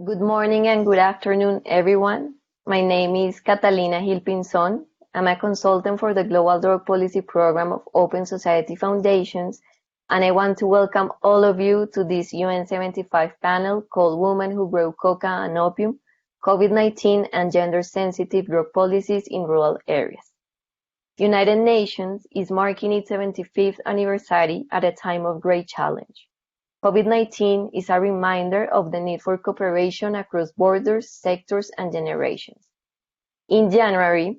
Good morning and good afternoon, everyone. My name is Catalina Gil Pinzon. I'm a consultant for the Global Drug Policy Program of Open Society Foundations, and I want to welcome all of you to this UN75 panel called Women Who Grow Coca and Opium, COVID-19 and Gender-Sensitive Drug Policies in Rural Areas. United Nations is marking its 75th anniversary at a time of great challenge. COVID-19 is a reminder of the need for cooperation across borders, sectors, and generations. In January,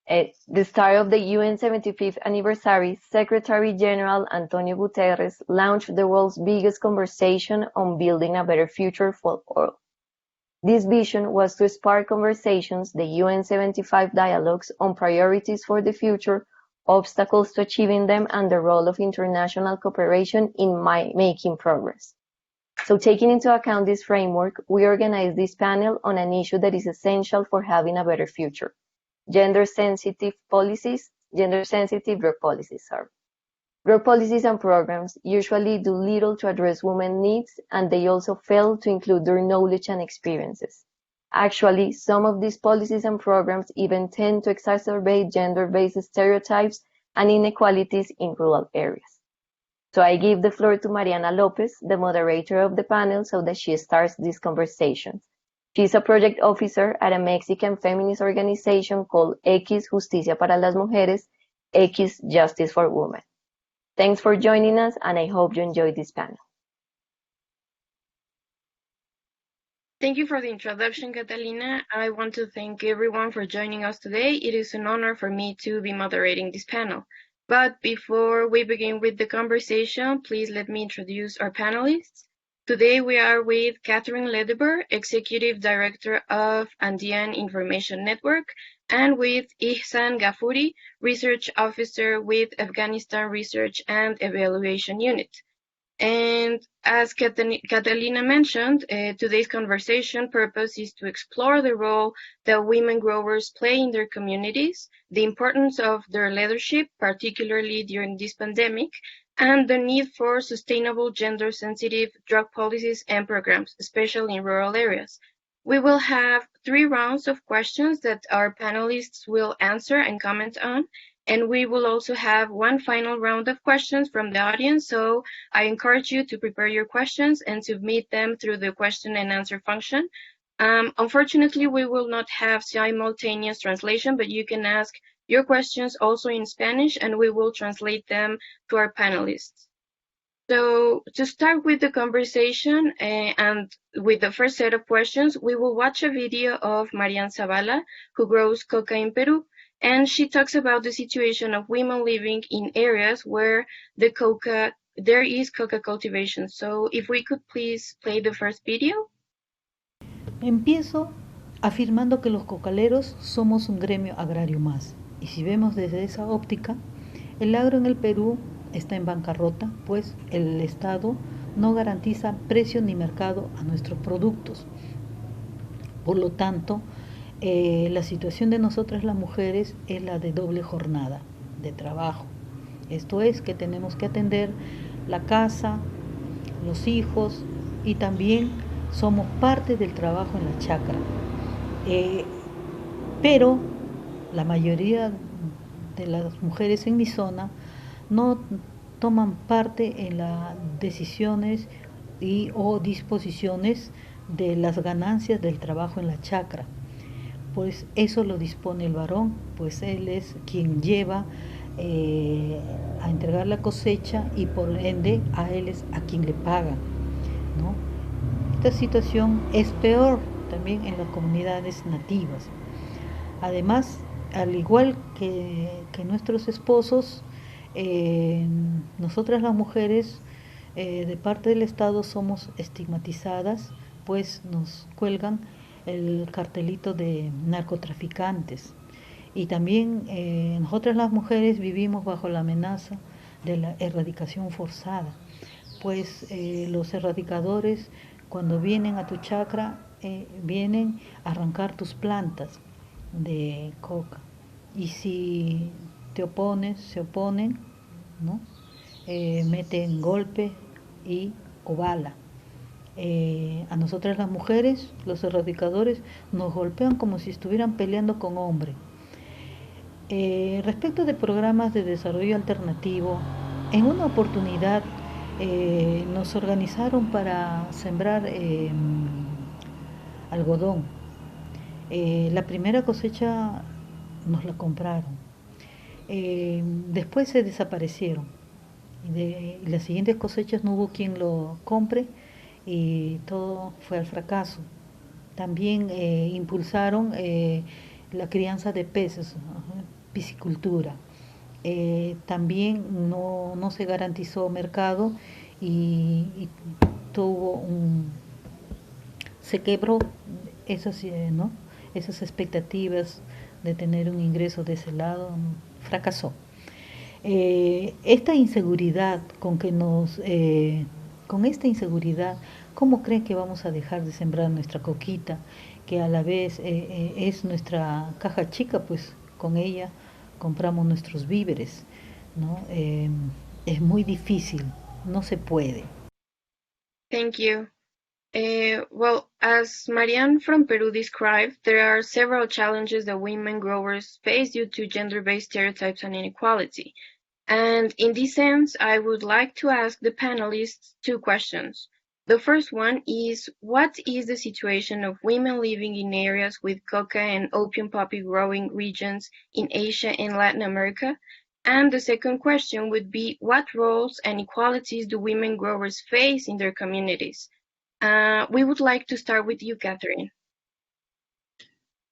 at the start of the UN 75th anniversary, Secretary General Antonio Guterres launched the world's biggest conversation on building a better future for all. This vision was to spark conversations, the UN 75 dialogues on priorities for the future, obstacles to achieving them, and the role of international cooperation in making progress. So taking into account this framework, we organized this panel on an issue that is essential for having a better future: gender-sensitive drug policies. Drug policies and programs usually do little to address women's needs, and they also fail to include their knowledge and experiences. Actually, some of these policies and programs even tend to exacerbate gender-based stereotypes and inequalities in rural areas. So I give the floor to Mariana Lopez, the moderator of the panel, so that she starts these conversations. She's a project officer at a Mexican feminist organization called X Justicia para las Mujeres, X Justice for Women. Thanks for joining us, and I hope you enjoyed this panel. Thank you for the introduction, Catalina. I want to thank everyone for joining us today. It is an honor for me to be moderating this panel. But before we begin with the conversation, please let me introduce our panelists. Today we are with Catherine Ledeber, Executive Director of Andean Information Network, and with Ihsan Ghafouri, Research Officer with Afghanistan Research and Evaluation Unit. And as Catalina mentioned, today's conversation purpose is to explore the role that women growers play in their communities, the importance of their leadership, particularly during this pandemic, and the need for sustainable gender-sensitive drug policies and programs, especially in rural areas. We will have 3 rounds of questions that our panelists will answer and comment on, and we will also have 1 final round of questions from the audience, so I encourage you to prepare your questions and submit them through the question and answer function. Unfortunately, we will not have simultaneous translation, but you can ask your questions also in Spanish, and we will translate them to our panelists. So to start with the conversation and with the first set of questions, we will watch a video of Marian Zavala, who grows coca in Peru, and she talks about the situation of women living in areas where there is coca cultivation. So if we could please play the first video. Empiezo afirmando que los cocaleros somos un gremio agrario más. Y si vemos desde esa óptica, el agro en el Perú está en bancarrota, pues el Estado no garantiza precio ni mercado a nuestros productos. Por lo tanto, la situación de nosotras las mujeres es la de doble jornada de trabajo. Esto es que tenemos que atender la casa, los hijos, y también somos parte del trabajo en la chacra. Pero la mayoría de las mujeres en mi zona no toman parte en las decisiones o disposiciones de las ganancias del trabajo en la chacra. Pues eso lo dispone el varón, pues él es quien lleva a entregar la cosecha y por ende a él es a quien le pagan, ¿no? Esta situación es peor también en las comunidades nativas. Además, al igual que nuestros esposos, nosotras las mujeres de parte del Estado somos estigmatizadas, pues nos cuelgan el cartelito de narcotraficantes, y también nosotras las mujeres vivimos bajo la amenaza de la erradicación forzada, pues los erradicadores cuando vienen a tu chacra vienen a arrancar tus plantas de coca, y si te opones, se oponen, ¿no? Meten golpe o bala. A nosotras las mujeres, los erradicadores, nos golpean como si estuvieran peleando con hombres. Respecto de programas de desarrollo alternativo, en una oportunidad nos organizaron para sembrar algodón. La primera cosecha nos la compraron. Después se desaparecieron. Y las siguientes cosechas no hubo quien lo compre y todo fue al fracaso. También impulsaron la crianza de peces, piscicultura. También no se garantizó mercado y se quebró esas, ¿no? Esas expectativas de tener un ingreso de ese lado, fracasó. Esta inseguridad con esta inseguridad, ¿cómo creen que vamos a dejar de sembrar nuestra coquita, que a la vez es nuestra caja chica? Pues con ella compramos nuestros víveres, ¿no? Es muy difícil, no se puede. Thank you. Well, as Marianne from Peru described, there are several challenges that women growers face due to gender-based stereotypes and inequality. And in this sense, I would like to ask the panelists two questions. The first one is, what is the situation of women living in areas with coca and opium poppy growing regions in Asia and Latin America? And the second question would be, what roles and equalities do women growers face in their communities? We would like to start with you, Catherine.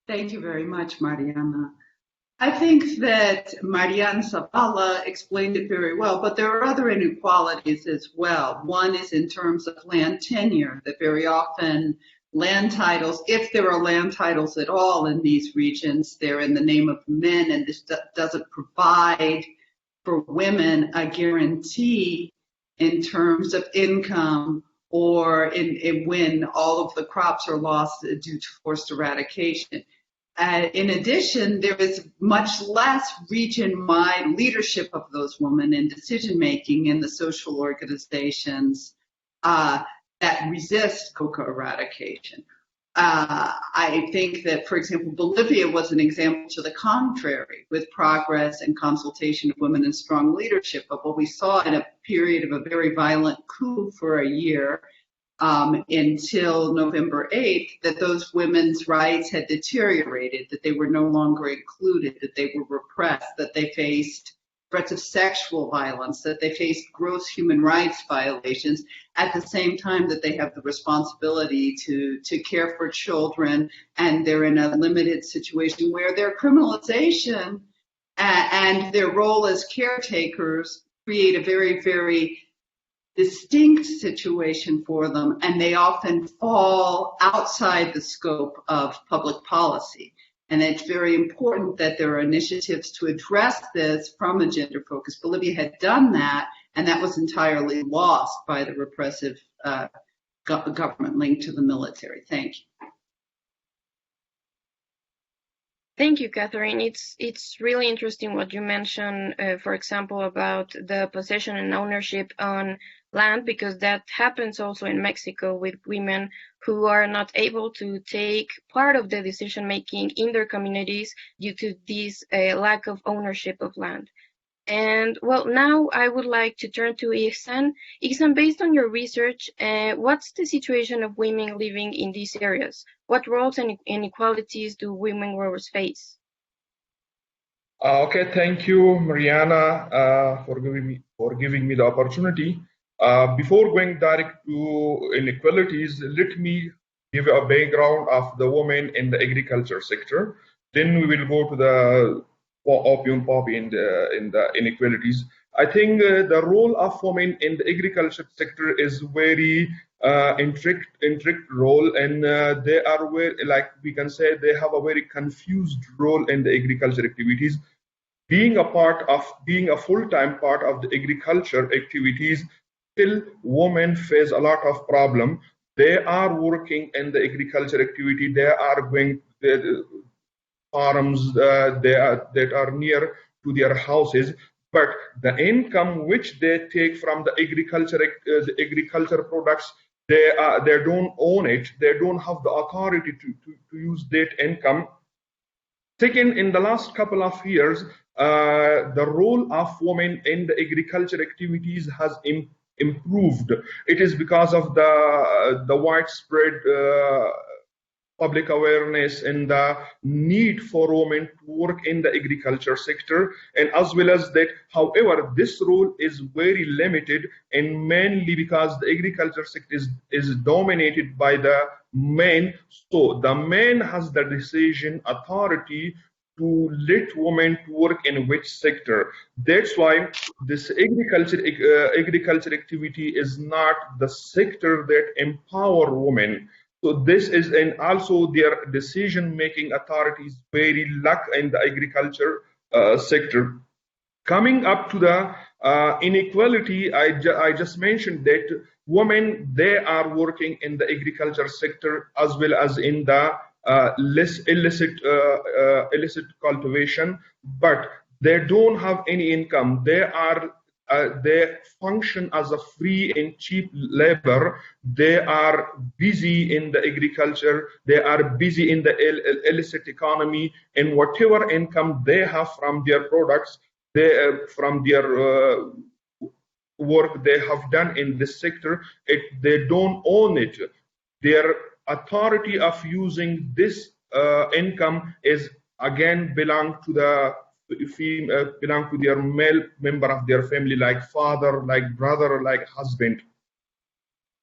Thank you very much, Mariana. I think that Mariana Zavala explained it very well, but there are other inequalities as well. One is in terms of land tenure, that very often land titles, if there are land titles at all in these regions, they're in the name of men, and this doesn't provide for women a guarantee in terms of income or when all of the crops are lost due to forced eradication. In addition, there is much less region-wide leadership of those women in decision-making in the social organizations that resist coca eradication. I think that, for example, Bolivia was an example to the contrary, with progress and consultation of women in strong leadership. But what we saw in a period of a very violent coup for a year until November 8th, that those women's rights had deteriorated, that they were no longer included, that they were repressed, that they faced threats of sexual violence, that they faced gross human rights violations, at the same time that they have the responsibility to care for children, and they're in a limited situation where their criminalization and their role as caretakers create a very, very distinct situation for them, and they often fall outside the scope of public policy. And it's very important that there are initiatives to address this from a gender focus. Bolivia had done that, and that was entirely lost by the repressive government linked to the military. Thank you. Thank you, Catherine. It's really interesting what you mentioned, for example, about the possession and ownership on land, because that happens also in Mexico with women who are not able to take part of the decision making in their communities due to this lack of ownership of land. And well, now I would like to turn to Ihsan. Ihsan, based on your research, what's the situation of women living in these areas? What roles and inequalities do women growers face? Okay, thank you, Mariana, for giving me the opportunity. Before going direct to inequalities, let me give a background of the women in the agriculture sector. Then we will go to the opium poppy in the inequalities. I think the role of women in the agriculture sector is very intricate role, and they are like we can say they have a very confused role in the agriculture activities. Being a full-time part of the agriculture activities, still women face a lot of problem. They are working in the agriculture activity. They are going to farms that are near to their houses, but the income which they take from the agriculture products they don't own it, they don't have the authority to use that income. Second, in the last couple of years, the role of women in the agriculture activities has improved. It is because of the widespread public awareness and the need for women to work in the agriculture sector, and as well as that, however, this role is very limited, and mainly because the agriculture sector is dominated by the men. So the man has the decision authority to let women to work in which sector. That's why this agriculture activity is not the sector that empower women. So this is, and also their decision-making authorities very lack in the agriculture sector. Coming up to the inequality, I just mentioned that women, they are working in the agriculture sector as well as in the illicit cultivation, but they don't have any income. They function as a free and cheap labor. They are busy in the agriculture. They are busy in the illicit economy, and whatever income they have from their products, from their work they have done in this sector, they don't own it. Their authority of using this income is again belong to their male member of their family, like father, like brother, like husband.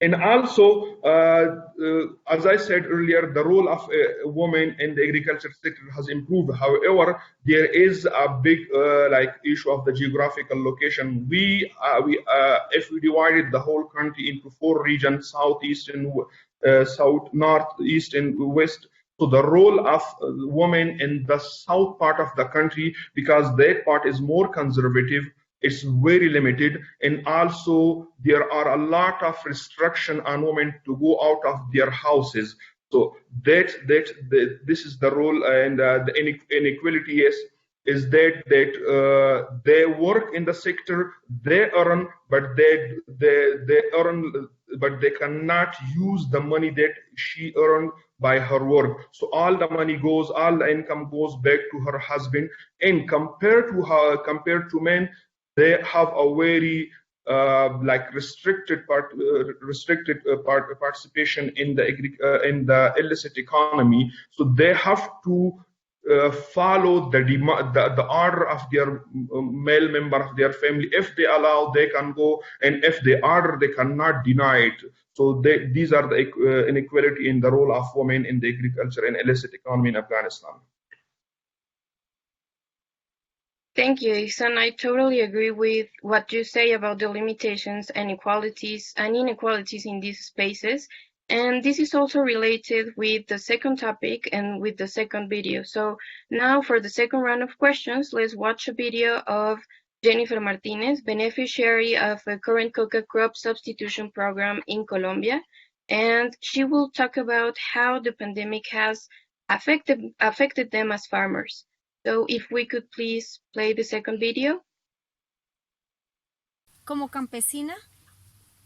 And also, as I said earlier, the role of a woman in the agriculture sector has improved. However, there is a big issue of the geographical location. If we divided the whole country into 4 regions: southeast and south, north, east, and west. So the role of women in the south part of the country, because that part is more conservative, it's very limited, and also there are a lot of restriction on women to go out of their houses. So this is the role, and the inequality is that they work in the sector, they earn, but they earn, but they cannot use the money that she earned by her work. So all the money goes, all the income goes back to her husband. And compared to men, they have a very restricted participation in the illicit economy. So they have to follow the order of their male member of their family. If they allow, they can go, and if they order, they cannot deny it. So these are the inequality in the role of women in the agriculture and illicit economy in Afghanistan. Thank you, Ihsan. I totally agree with what you say about the limitations and inequalities in these spaces. And this is also related with the second topic and with the second video. So now for the second round of questions, let's watch a video of Jennifer Martinez, beneficiary of a current coca crop substitution program in Colombia. And she will talk about how the pandemic has affected them as farmers. So if we could please play the second video. Como campesina,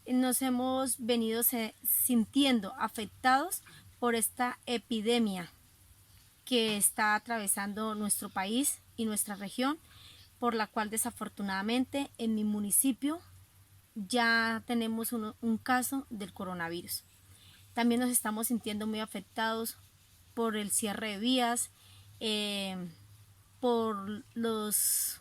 nos hemos venido sintiendo afectados por esta epidemia que está atravesando nuestro país y nuestra región, por la cual desafortunadamente en mi municipio ya tenemos un caso del coronavirus. También nos estamos sintiendo muy afectados por el cierre de vías, por los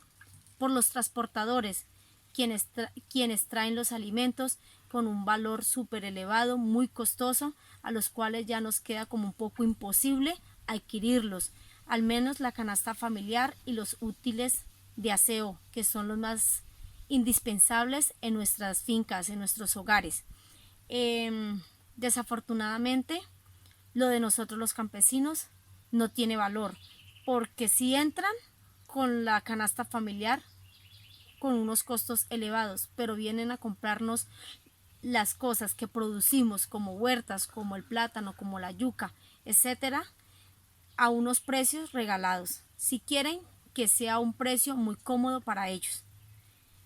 transportadores, quienes traen los alimentos con un valor súper elevado, muy costoso, a los cuales ya nos queda como un poco imposible adquirirlos, al menos la canasta familiar y los útiles de aseo, que son los más indispensables en nuestras fincas, en nuestros hogares. Desafortunadamente, lo de nosotros los campesinos no tiene valor, porque si entran con la canasta familiar con unos costos elevados, pero vienen a comprarnos las cosas que producimos como huertas, como el plátano, como la yuca, etcétera, a unos precios regalados, si quieren que sea un precio muy cómodo para ellos.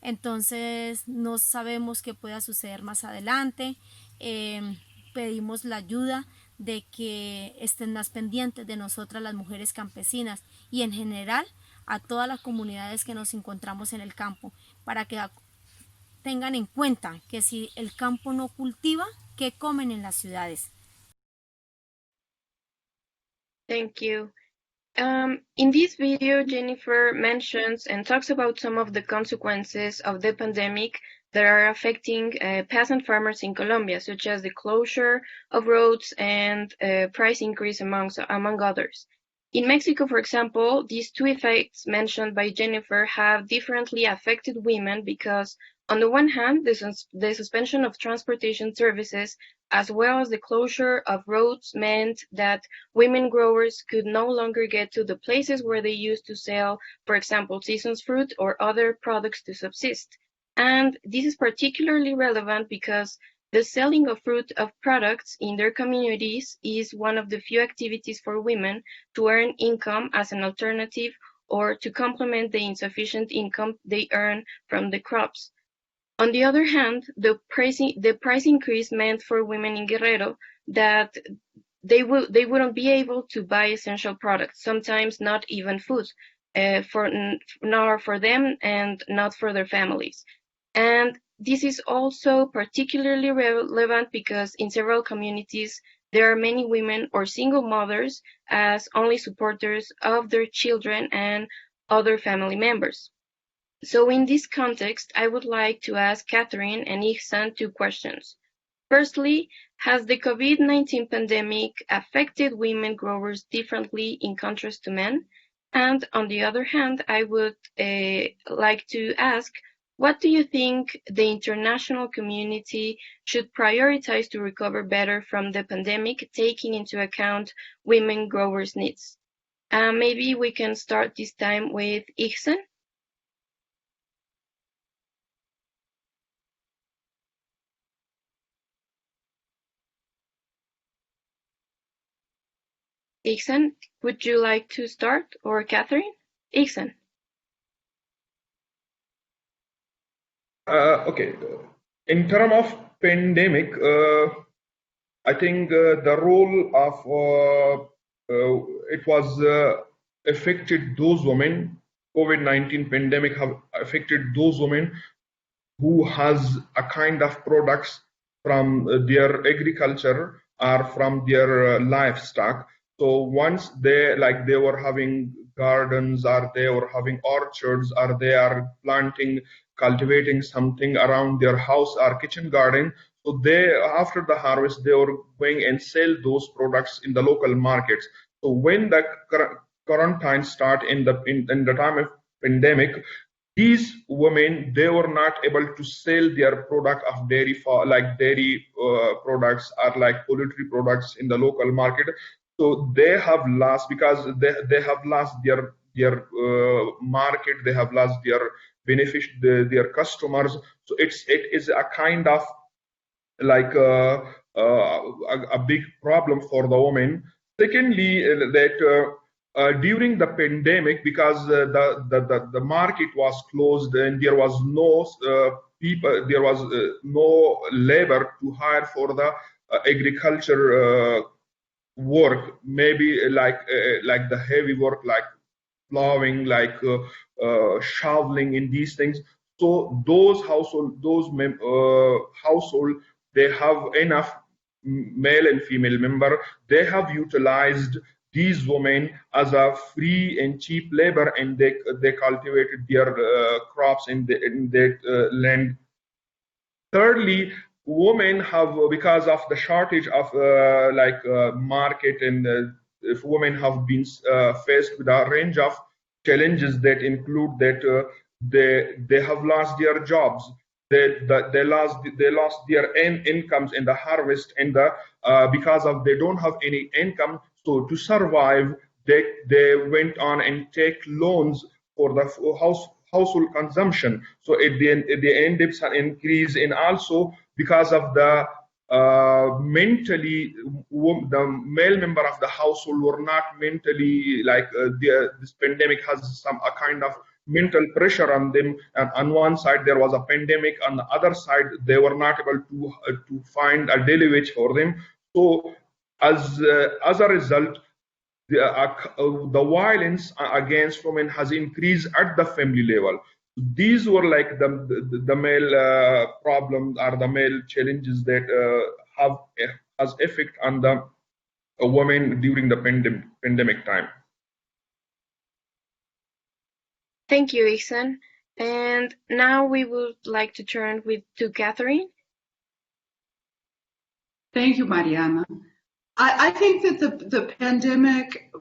Entonces no sabemos qué pueda suceder más adelante. pedimos la ayuda de que estén más pendientes de nosotras las mujeres campesinas y en general a todas las comunidades que nos encontramos en el campo, para que tengan en cuenta que si el campo no cultiva, ¿qué comen en las ciudades? Thank you. In this video, Jennifer mentions and talks about some of the consequences of the pandemic that are affecting peasant farmers in Colombia, such as the closure of roads and price increase among others. In Mexico, for example, these two effects mentioned by Jennifer have differently affected women because, on the one hand, the suspension of transportation services as well as the closure of roads meant that women growers could no longer get to the places where they used to sell, for example, season's fruit or other products to subsist. And this is particularly relevant because the selling of fruit of products in their communities is one of the few activities for women to earn income as an alternative or to complement the insufficient income they earn from the crops. On the other hand, the price increase meant for women in Guerrero that they wouldn't be able to buy essential products, sometimes not even food, nor for them and not for their families. And this is also particularly relevant because in several communities there are many women or single mothers as only supporters of their children and other family members. So in this context, I would like to ask Catherine and Ihsan two questions. Firstly, has the COVID-19 pandemic affected women growers differently in contrast to men? And on the other hand, I would like to ask, what do you think the international community should prioritize to recover better from the pandemic, taking into account women growers' needs? Maybe we can start this time with Ihsan. Ihsan, would you like to start, or Catherine? Ihsan. Okay. In terms of pandemic, I think the role of it was affected those women. COVID-19 pandemic have affected those women who has a kind of products from their agriculture or from their livestock. So once they were having gardens, or they were having orchards, or they are cultivating something around their house or kitchen garden. So they, after the harvest, they were going and sell those products in the local markets. So when the quarantine start in the time of pandemic, these women, they were not able to sell their product of dairy products or like poultry products in the local market. So they have lost, because they have lost their market, they have lost their their customers. So it is a kind of like a big problem for the women. Secondly, during the pandemic, because the market was closed and there was no no labor to hire for the agriculture work, maybe like the heavy work, like plowing, like shoveling in these things. So those household, they have enough male and female member. They have utilized these women as a free and cheap labor, and they cultivated their crops in that land. Thirdly, women have, because of the shortage of market, and if women have been faced with a range of challenges that include that they have lost their jobs, they lost their incomes in the harvest, and because of they don't have any income, so to survive, they went on and take loans for the household consumption. So they end up an increase in, also because of the mentally, the male member of the household were not mentally, like this pandemic has a kind of mental pressure on them. And on one side there was a pandemic, on the other side they were not able to find a daily wage for them. So as a result, the violence against women has increased at the family level. These were like the male problems or the male challenges that has effect on the women during the pandemic time. Thank you, Ihsan. And now we would like to turn to Catherine. Thank you, Mariana. I think that the pandemic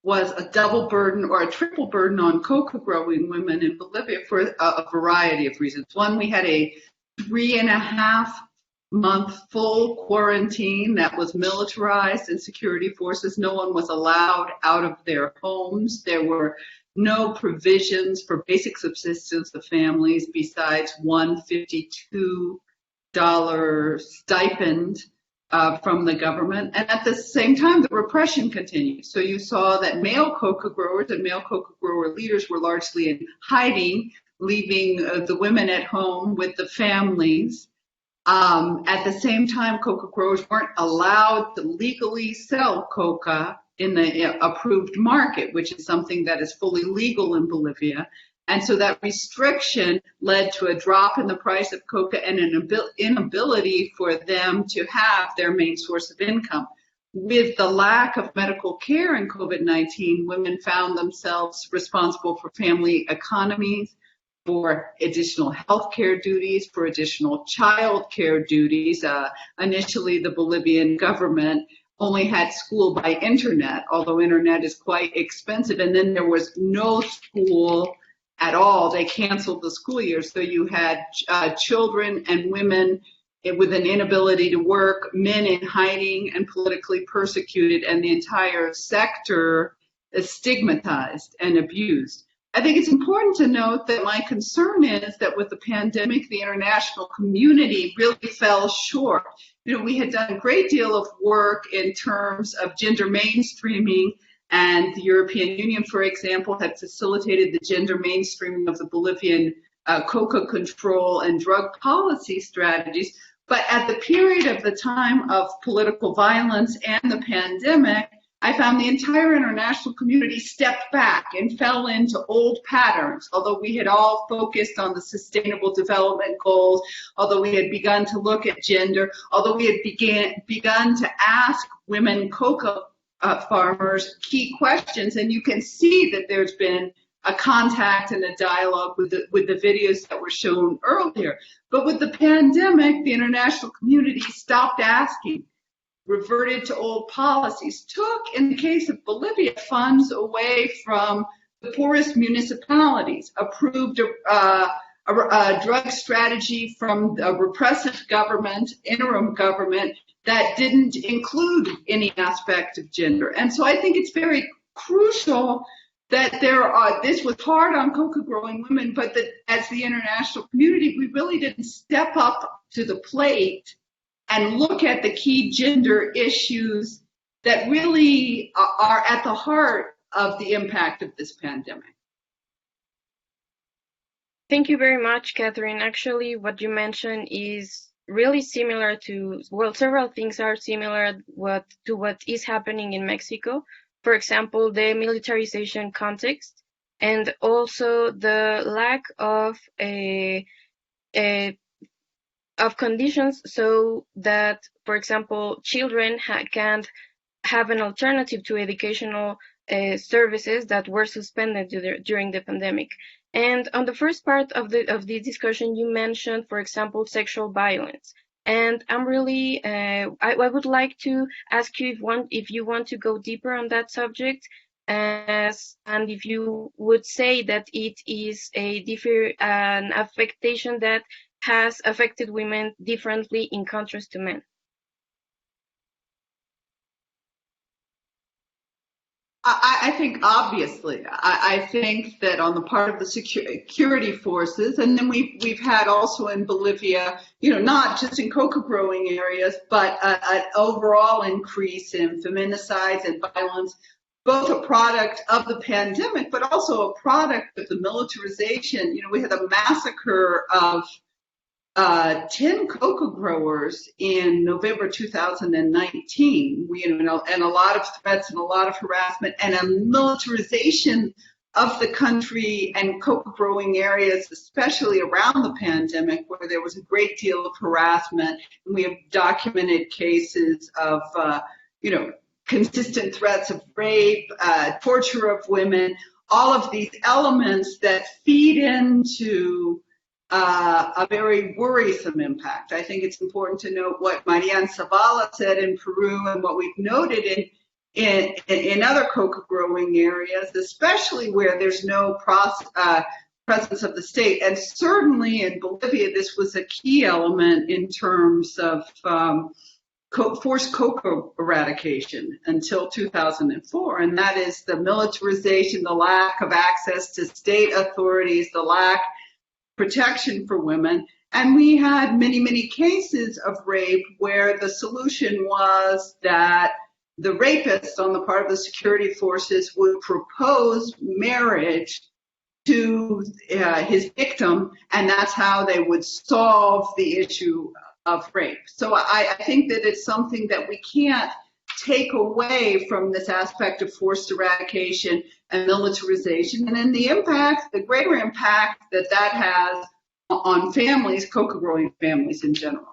was a double burden or a triple burden on coca growing women in Bolivia for a variety of reasons. One, we had a 3.5-month full quarantine that was militarized and security forces. No one was allowed out of their homes. There were no provisions for basic subsistence of families besides one $52 stipend from the government. And at the same time, the repression continued. So you saw that male coca growers and male coca grower leaders were largely in hiding, leaving the women at home with the families. At the same time, coca growers weren't allowed to legally sell coca in the approved market, which is something that is fully legal in Bolivia. And so that restriction led to a drop in the price of coca and an inability for them to have their main source of income. With the lack of medical care in COVID-19, women found themselves responsible for family economies, for additional health care duties, for additional child care duties. Initially, the Bolivian government only had school by internet, although internet is quite expensive. And then there was no school at all. They canceled the school year. So you had children and women with an inability to work, men in hiding and politically persecuted, and the entire sector is stigmatized and abused. I think it's important to note that my concern is that with the pandemic, the international community really fell short. You know, we had done a great deal of work in terms of gender mainstreaming, and the European Union, for example, had facilitated the gender mainstreaming of the Bolivian coca control and drug policy strategies. But at the period of the time of political violence and the pandemic, I found the entire international community stepped back and fell into old patterns. Although we had all focused on the sustainable development goals, although we had begun to look at gender, although we had begun to ask women coca farmers key questions, and you can see that there's been a contact and a dialogue with the videos that were shown earlier. But with the pandemic, the international community stopped asking, reverted to old policies, took, in the case of Bolivia, funds away from the poorest municipalities, approved a drug strategy from a repressive government, interim government, that didn't include any aspect of gender. And so I think it's very crucial that this was hard on coca growing women, but that as the international community, we really didn't step up to the plate and look at the key gender issues that really are at the heart of the impact of this pandemic. Thank you very much, Catherine. Actually, what you mentioned is really similar to, well, several things are similar to what is happening in Mexico. For example, the militarization context, and also the lack of conditions so that, for example, children can't have an alternative to educational services that were suspended during the pandemic. And on the first part of the discussion, you mentioned, for example, sexual violence. And I'm really, I would like to ask you if you want to go deeper on that subject, and if you would say that it is an affectation that has affected women differently in contrast to men. I think obviously, I think that on the part of the security forces, and then we've had also in Bolivia, you know, not just in coca growing areas, but an overall increase in feminicides and violence both a product of the pandemic, but also a product of the militarization. We had a massacre of 10 coca growers in November 2019, and a lot of threats and a lot of harassment and a militarization of the country and coca growing areas, especially around the pandemic, where there was a great deal of harassment. And we have documented cases of, consistent threats of rape, torture of women, all of these elements that feed into a very worrisome impact. I think it's important to note what Marian Zavala said in Peru and what we've noted in other coca growing areas, especially where there's no presence of the state. And certainly in Bolivia, this was a key element in terms of forced coca eradication until 2004, and that is the militarization, the lack of access to state authorities, the lack of protection for women. And we had many, many cases of rape where the solution was that the rapist on the part of the security forces would propose marriage to his victim, and that's how they would solve the issue of rape. So I think that it's something that we can't take away from this aspect of forced eradication and militarization, and then the greater impact that has on families, coca-growing families in general.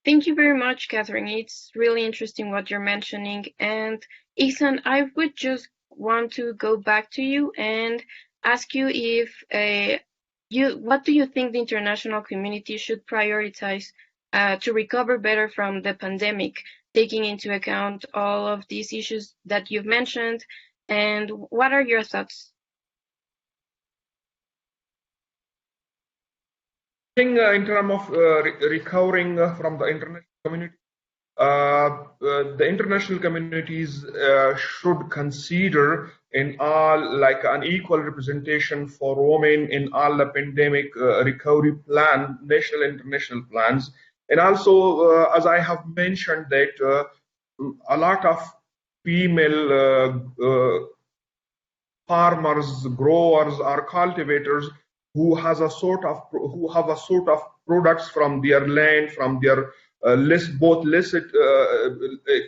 Thank you very much, Catherine. It's really interesting what you're mentioning. And Ihsan, I would just want to go back to you and ask you if what do you think the international community should prioritize to recover better from the pandemic, taking into account all of these issues that you've mentioned, and what are your thoughts? I think in terms of recovering from the international community, the international communities should consider in all like an equal representation for women in all the pandemic recovery plan, national and international plans. And also, as I have mentioned that a lot of female farmers, growers or cultivators who have a sort of products from their land, from their both illicit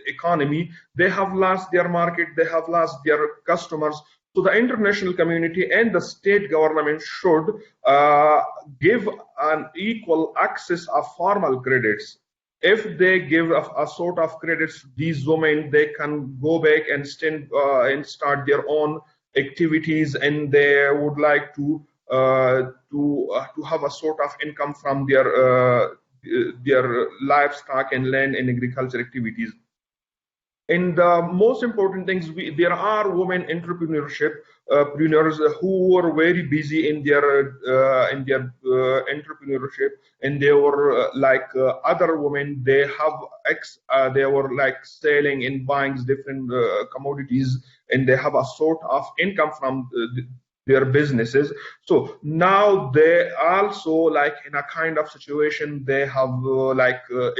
economy, they have lost their market, they have lost their customers. So the international community and the state government should give an equal access of formal credits. If they give a sort of credits to these women, they can go back and start their own activities, and they would like to have a sort of income from their livestock and land and agriculture activities. And the most important things, there are women entrepreneurs who were very busy in their entrepreneurship, and they were like other women. They were like selling and buying different commodities, and they have a sort of income from their businesses. So now they also like in a kind of situation, they have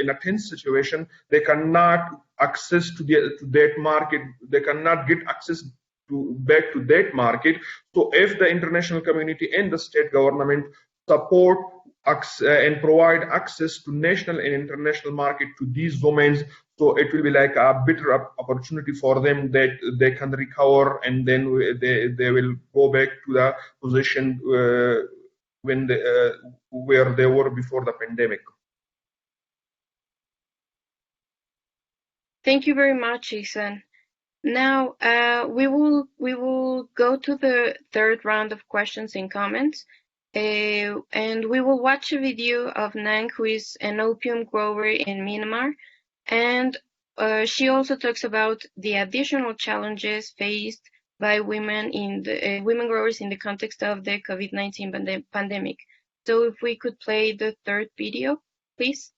in a tense situation, they cannot access to that market, they cannot get access back to that market. So if the international community and the state government support and provide access to national and international market to these women, so it will be like a better opportunity for them that they can recover, and then they will go back to the position where they were before the pandemic. Thank you very much, Ihsan. Now we will go to the third round of questions and comments, and we will watch a video of Nang, who is an opium grower in Myanmar, and she also talks about the additional challenges faced by women growers in the context of the COVID-19 pandemic. So if we could play the third video, please.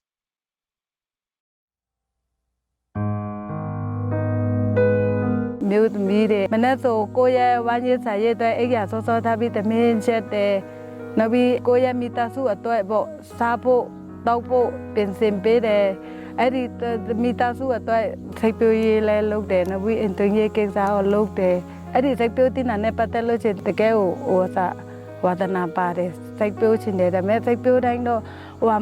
Mute mire maneto koya wanye saye to egya so thabi the main chat nabi koya mitasu atoy bo sapo taupo pensempe de eri mitasu atoy စိတ်ပြိုးရေးလဲလုပ်တယ်နောက်ပြီးအင်တွင်းရေးကိစ္စကိုလုပ်တယ်အဲ့ဒီစိတ်ပြိုးတင်တာနဲ့ပတ်သက်လို့ချင်းတကယ်ကိုဝါသနာပါတယ်စိတ်ပြိုးချင်တယ်ဒါပေမဲ့စိတ်ပြိုးတိုင်းတော့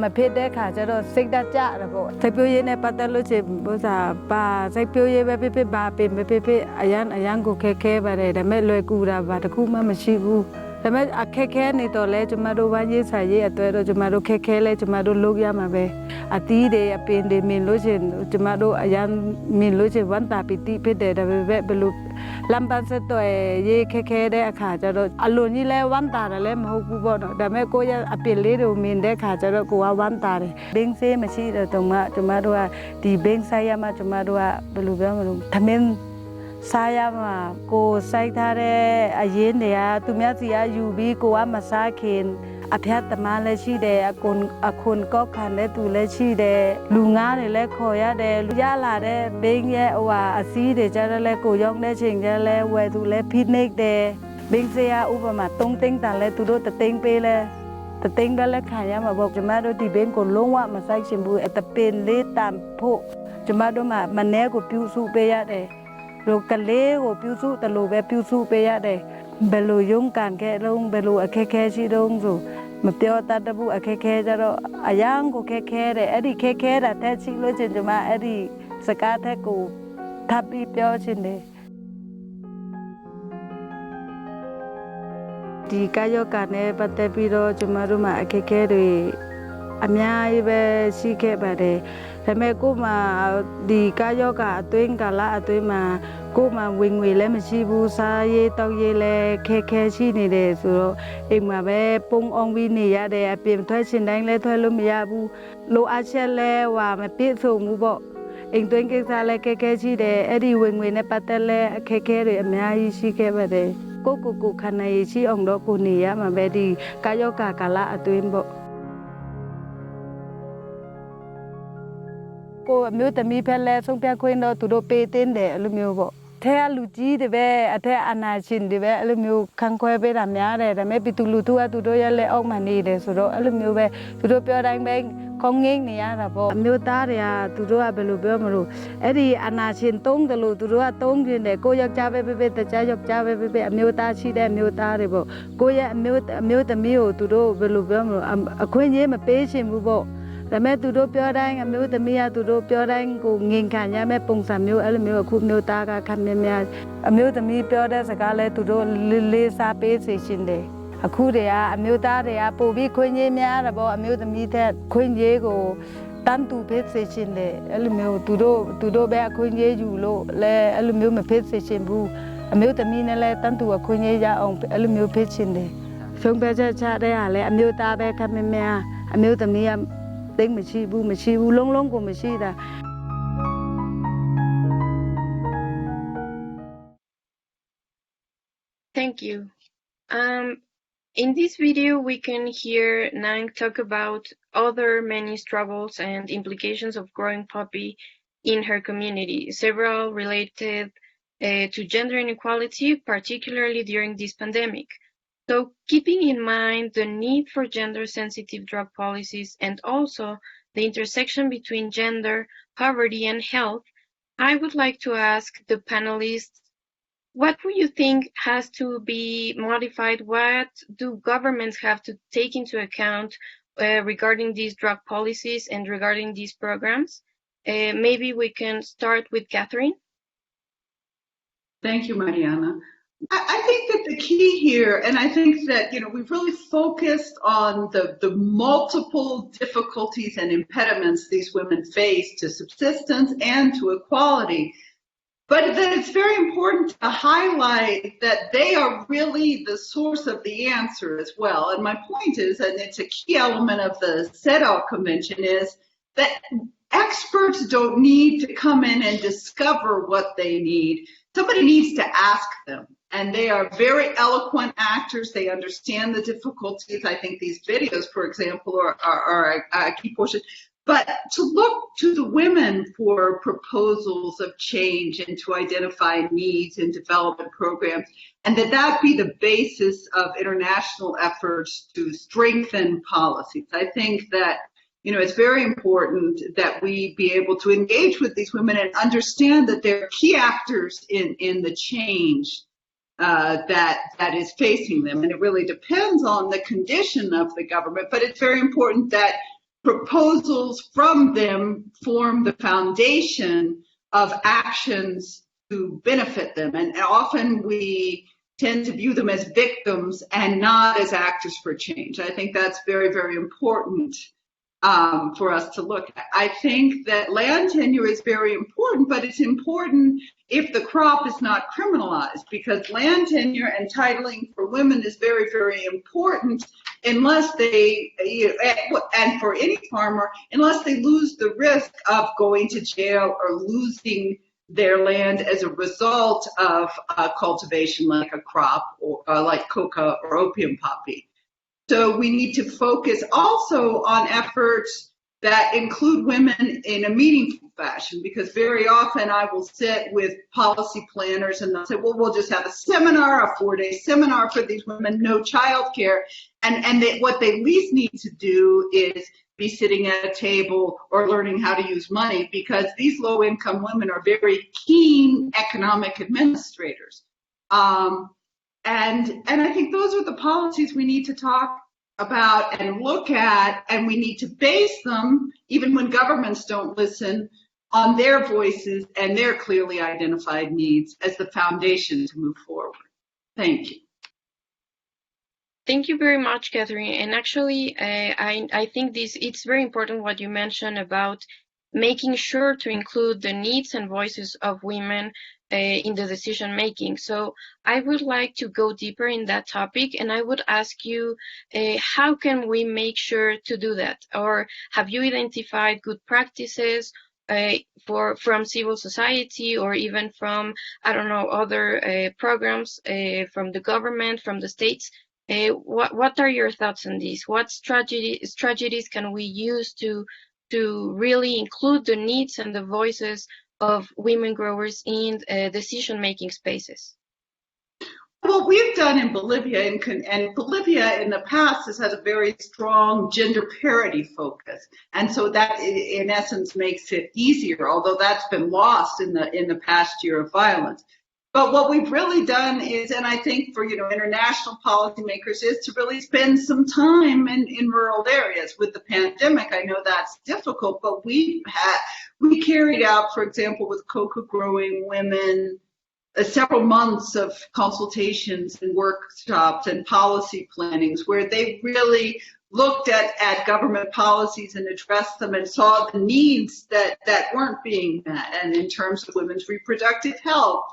မဖြစ်တဲ့ခါကျတော့စိတ်ဓာတ်ကျတယ်ပေါ့စိတ်ပြိုးရေးနဲ့ပတ်သက်လို့ချင်းဘုရားပါစိတ်ပြိုးရေးပဲဖြစ်ပါပင်ပဲဖြစ်အရန်ကိုခဲပါတယ်ဒါပေမဲ့လွယ်ကူတာပါတခုမှမရှိဘူးဒါပေမဲ့အခက်ခဲနေတော့လဲကျမတို့ဝမ်းရေးဆိုင်ရေးအတွက်တော့ကျမတို့ခက်ခဲလဲကျမတို့လုပ်ရမှာပဲအတီးတွေအပင်တွေမြင်လို့ချင်းကျမတို့အရန်မြင်လို့ချင်းဝန်တာပီတိဖြစ်တယ်ဒါပေမဲ့ဘလို့လမ်းပန်းဆက်တော့ရေးခက်ခဲတဲ့အခါကျတော့အလိုကြီးလဲဝန်တာတယ်လဲမဟုတ်ဘူးပေါ့နော်ဒါပေမဲ့ကိုရအပင်လေးတွေမြင်တဲ့အခါကျတော့ကိုကဝန်တာတယ်ဘင်းစေးမရှိတော့ကျမတို့ကဒီဘင်းဆိုင်ရမှာကျမတို့ကဘယ်လိုပြောမလို့သမင်းစားရမှာကိုစိုက်ထားတဲ့အရင်တည်းကသူများစီကယူပြီးကိုကမစားခင်အဖျက်သမားလည်းရှိတယ်အခွန်ကောက်ခံတဲ့သူလည်းရှိတယ်လူငါးတွေလည်းခေါ်ရတယ်လူရလာတဲ့ဘင်းရဲ့အစည်းတွေကြတော့လည်းကိုရောက်တဲ့ချိန်ကျလည်းဝယ်သူလည်းဖိနှိပ်တယ်ဘင်းစေးဥပမာ3သိန်းတန်လည်းသူတို့3သိန်းပေးလဲ3သိန်းပဲလက်ခံရမှာပေါ့ကျမတို့ဒီဘင်းကိုလုံးဝမဆိုင်ချင်ဘူးအတပင်လေးတန်ဖို့ကျမတို့မနဲကိုပြုစုပေးရတယ်လူကလေးကိုပြုစုတယ်လို့ပဲပြုစုပေးရတယ်ဘယ်လိုရုံးကန်ခဲ့လုံးဘယ်လိုအခက်ခဲရှိတုံးဆိုမပြောတတ်ဘူးအခက်ခဲကြတော့အရန်ကိုခက်ခဲတယ်အဲ့ဒီခက်ခဲတာတက်ရှိလို့ချင်းကျမအဲ့ဒီစကားထက်ကိုထပ်ပြီးပြောချင်တယ်ဒီကာယောကနဲ့ပတ်သက်ပြီးတော့ကျမတို့မှာအခက်ခဲတွေအများကြီးပဲရှိခဲ့ပါတယ်ဒါပေမဲ့ကိုမှဒီကာယောကအတွင်းကာလအတွင်းမှာကိုမှဝင်ငွေလည်းမရှိဘူးစားရေးတောက်ရေးလည်းခဲရှိနေတယ်ဆိုတော့အိမ်မှာပဲပုံအောင်ပြီးနေရတယ်အပြင်ထွက်ရှင်တိုင်းလည်းထွက်လို့မရဘူးလိုအပ်ချက်လည်းမပြည့်စုံဘူးပေါ့အိမ်တွင်းကိစ္စလည်းခဲရှိတယ်အဲ့ဒီဝင်ငွေနဲ့ပတ်သက်လည်းအခက်ခဲတွေအများကြီးရှိခဲ့ပါတယ်ကိုခန္ဓာရည်ရှိအောင်တော့ကိုနေရမှာပဲဒီကာယောကကာလအတွင်းပေါ့ကိုအမျိုးသမီးဖက်လဲဆုံးဖြတ်ခွင့်တော့သူတို့ပေးတင်တယ်အဲ့လိုမျိုးပေါ့ထဲကလူကြီးတွေပဲအထက်အနာရှင်တွေပဲအဲ့လိုမျိုးခံခွဲပေးတာများတယ်ဒါပေမဲ့ပြည်သူလူထုကသူတို့ရဲ့လက်အောက်မှာနေတယ်ဆိုတော့အဲ့လိုမျိုးပဲသူတို့ပြောတိုင်းပဲခေါင်းငိမ့်နေရတာပေါ့အမျိုးသားတွေကသူတို့ကဘယ်လိုပြောမလို့အဲ့ဒီအနာရှင်တုံးတယ်လို့သူတို့ကတုံးပြင်းတယ်ကိုယောက်ျားပဲပဲတခြားယောက်ျားပဲပဲအမျိုးသားရှိတဲ့အမျိုးသားတွေပေါ့ကိုရဲ့အမျိုးသမီးကိုသူတို့ဘယ်လိုပြောမလို့အခွင့်အရေးမပေးချင်ဘူးပေါ့ဒါပေမဲ့သူတို့ပြောတိုင်းအမျိုးသမီးကသူတို့ပြောတိုင်းကိုငင်ခံရမဲ့ပုံစံမျိုးအဲ့လိုမျိုးအခုမျိုးသားကခက်များအမျိုးသမီးပြောတဲ့စကားလဲသူတို့လေးစားပေးစေချင်တယ်အခုတည်းကအမျိုးသားတွေကပို့ပြီးခွင့်ရေးများတာပေါ့အမျိုးသမီးတဲ့ခွင့်ရေးကိုတန်းတူပေးစေချင်တယ်အဲ့လိုမျိုးသူတို့ပဲအခွင့်ရေးယူလို့လဲအဲ့လိုမျိုးမပေးစေချင်ဘူးအမျိုးသမီးနဲ့လဲတန်းတူအခွင့်ရေးရအောင်အဲ့လိုမျိုးပေးချင်တယ်ဆုံးဖြတ်ချက်ချတဲ့ဟာလဲအမျိုးသားပဲခက်များအမျိုးသမီးကသိမရှိဘူးလုံးကိုမရှိတာ Thank you. In this video, we can hear Nang talk about other many struggles and implications of growing poppy in her community, several related to gender inequality, particularly during this pandemic. So keeping in mind the need for gender-sensitive drug policies and also the intersection between gender, poverty, and health, I would like to ask the panelists, what do you think has to be modified? What do governments have to take into account regarding these drug policies and regarding these programs? Maybe we can start with Catherine. Thank you, Mariana. I think that the key here, and I think that, we've really focused on the multiple difficulties and impediments these women face to subsistence and to equality, but that it's very important to highlight that they are really the source of the answer as well. And my point is, and it's a key element of the CEDAW Convention, is that experts don't need to come in and discover what they need. Somebody needs to ask them. And they are very eloquent actors. They understand the difficulties. I think these videos, for example, are a key portion. But to look to the women for proposals of change and to identify needs in development programs, and that be the basis of international efforts to strengthen policies. I think that it's very important that we be able to engage with these women and understand that they're key actors in the change that is facing them. And it really depends on the condition of the government, but it's very important that proposals from them form the foundation of actions to benefit them. And often we tend to view them as victims and not as actors for change. I think that's very, very important for us to look at. I think that land tenure is very important, but it's important if the crop is not criminalized, because land tenure and titling for women is very, very important unless they, and for any farmer, unless they lose the risk of going to jail or losing their land as a result of cultivation like a crop or like coca or opium poppy. So we need to focus also on efforts that include women in a meaningful fashion, because very often I will sit with policy planners and they'll say, well, we'll just have a seminar, a 4-day seminar for these women, no childcare. And what they least need to do is be sitting at a table or learning how to use money, because these low-income women are very keen economic administrators. And I think those are the policies we need to talk about and look at, and we need to base them, even when governments don't listen, on their voices and their clearly identified needs as the foundation to move forward. Thank you. Thank you very much, Catherine. And actually, I think it's very important what you mentioned about making sure to include the needs and voices of women in the decision making. So I would like to go deeper in that topic, and I would ask you, how can we make sure to do that? Or have you identified good practices from civil society, or even from, I don't know, other programs from the government, from the states? What are your thoughts on this? What strategies can we use to really include the needs and the voices of women growers in decision-making spaces? What we've done in Bolivia, and Bolivia in the past has had a very strong gender parity focus, and so that in essence makes it easier, although that's been lost in the past year of violence. But what we've really done is, and I think for international policymakers, is to really spend some time in rural areas. With the pandemic, I know that's difficult, but we carried out, for example, with coca growing women, several months of consultations and workshops and policy plannings where they really looked at government policies and addressed them and saw the needs that weren't being met, and in terms of women's reproductive health.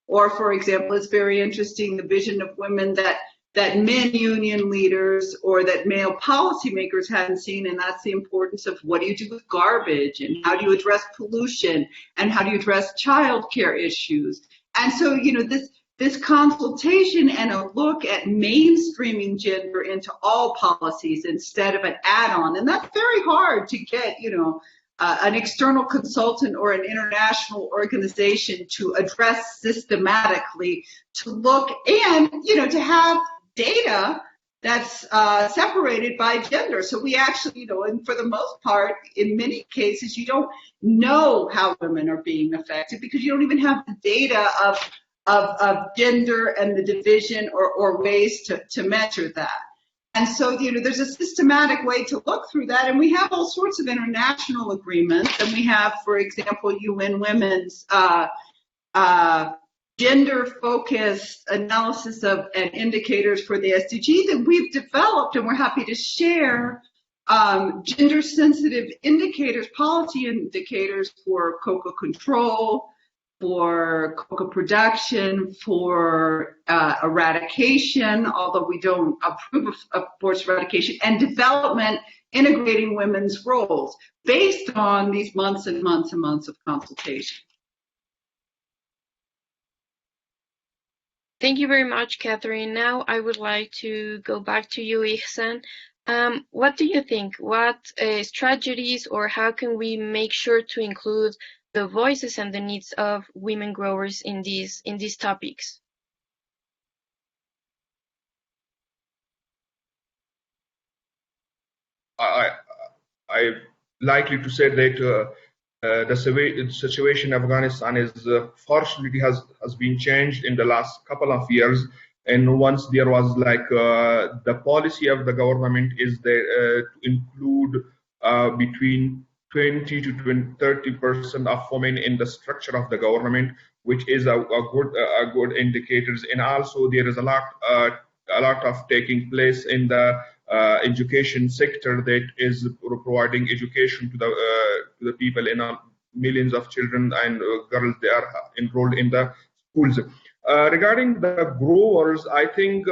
Or, for example, it's very interesting, the vision of women that men union leaders or that male policymakers hadn't seen, and that's the importance of what do you do with garbage, and how do you address pollution, and how do you address childcare issues. And so, this consultation and a look at mainstreaming gender into all policies instead of an add-on, and that's very hard to get, an external consultant or an international organization to address systematically, to look and, to have data that's separated by gender. So we actually, and for the most part, in many cases, you don't know how women are being affected because you don't even have the data of gender and the division or ways to measure that. And so, there's a systematic way to look through that, and we have all sorts of international agreements, and we have, for example, UN Women's gender-focused analysis of and indicators for the SDGs that we've developed, and we're happy to share gender-sensitive indicators, policy indicators for coca control, for coca production, for eradication, although we don't approve of forced eradication, and development, integrating women's roles based on these months and months and months of consultation. Thank you very much, Catherine. Now I would like to go back to you, Ihsan. What do you think? What strategies, or how can we make sure to include the voices and the needs of women growers in these topics? I I likely to say that the situation in Afghanistan is fortunately has been changed in the last couple of years. And once there was like the policy of the government is there to include between 20 to 30% of women in the structure of the government, which is a good indicators. And also there is a lot of taking place in the education sector that is providing education to the people. In millions of children and girls, they are enrolled in the schools. Regarding the growers, I think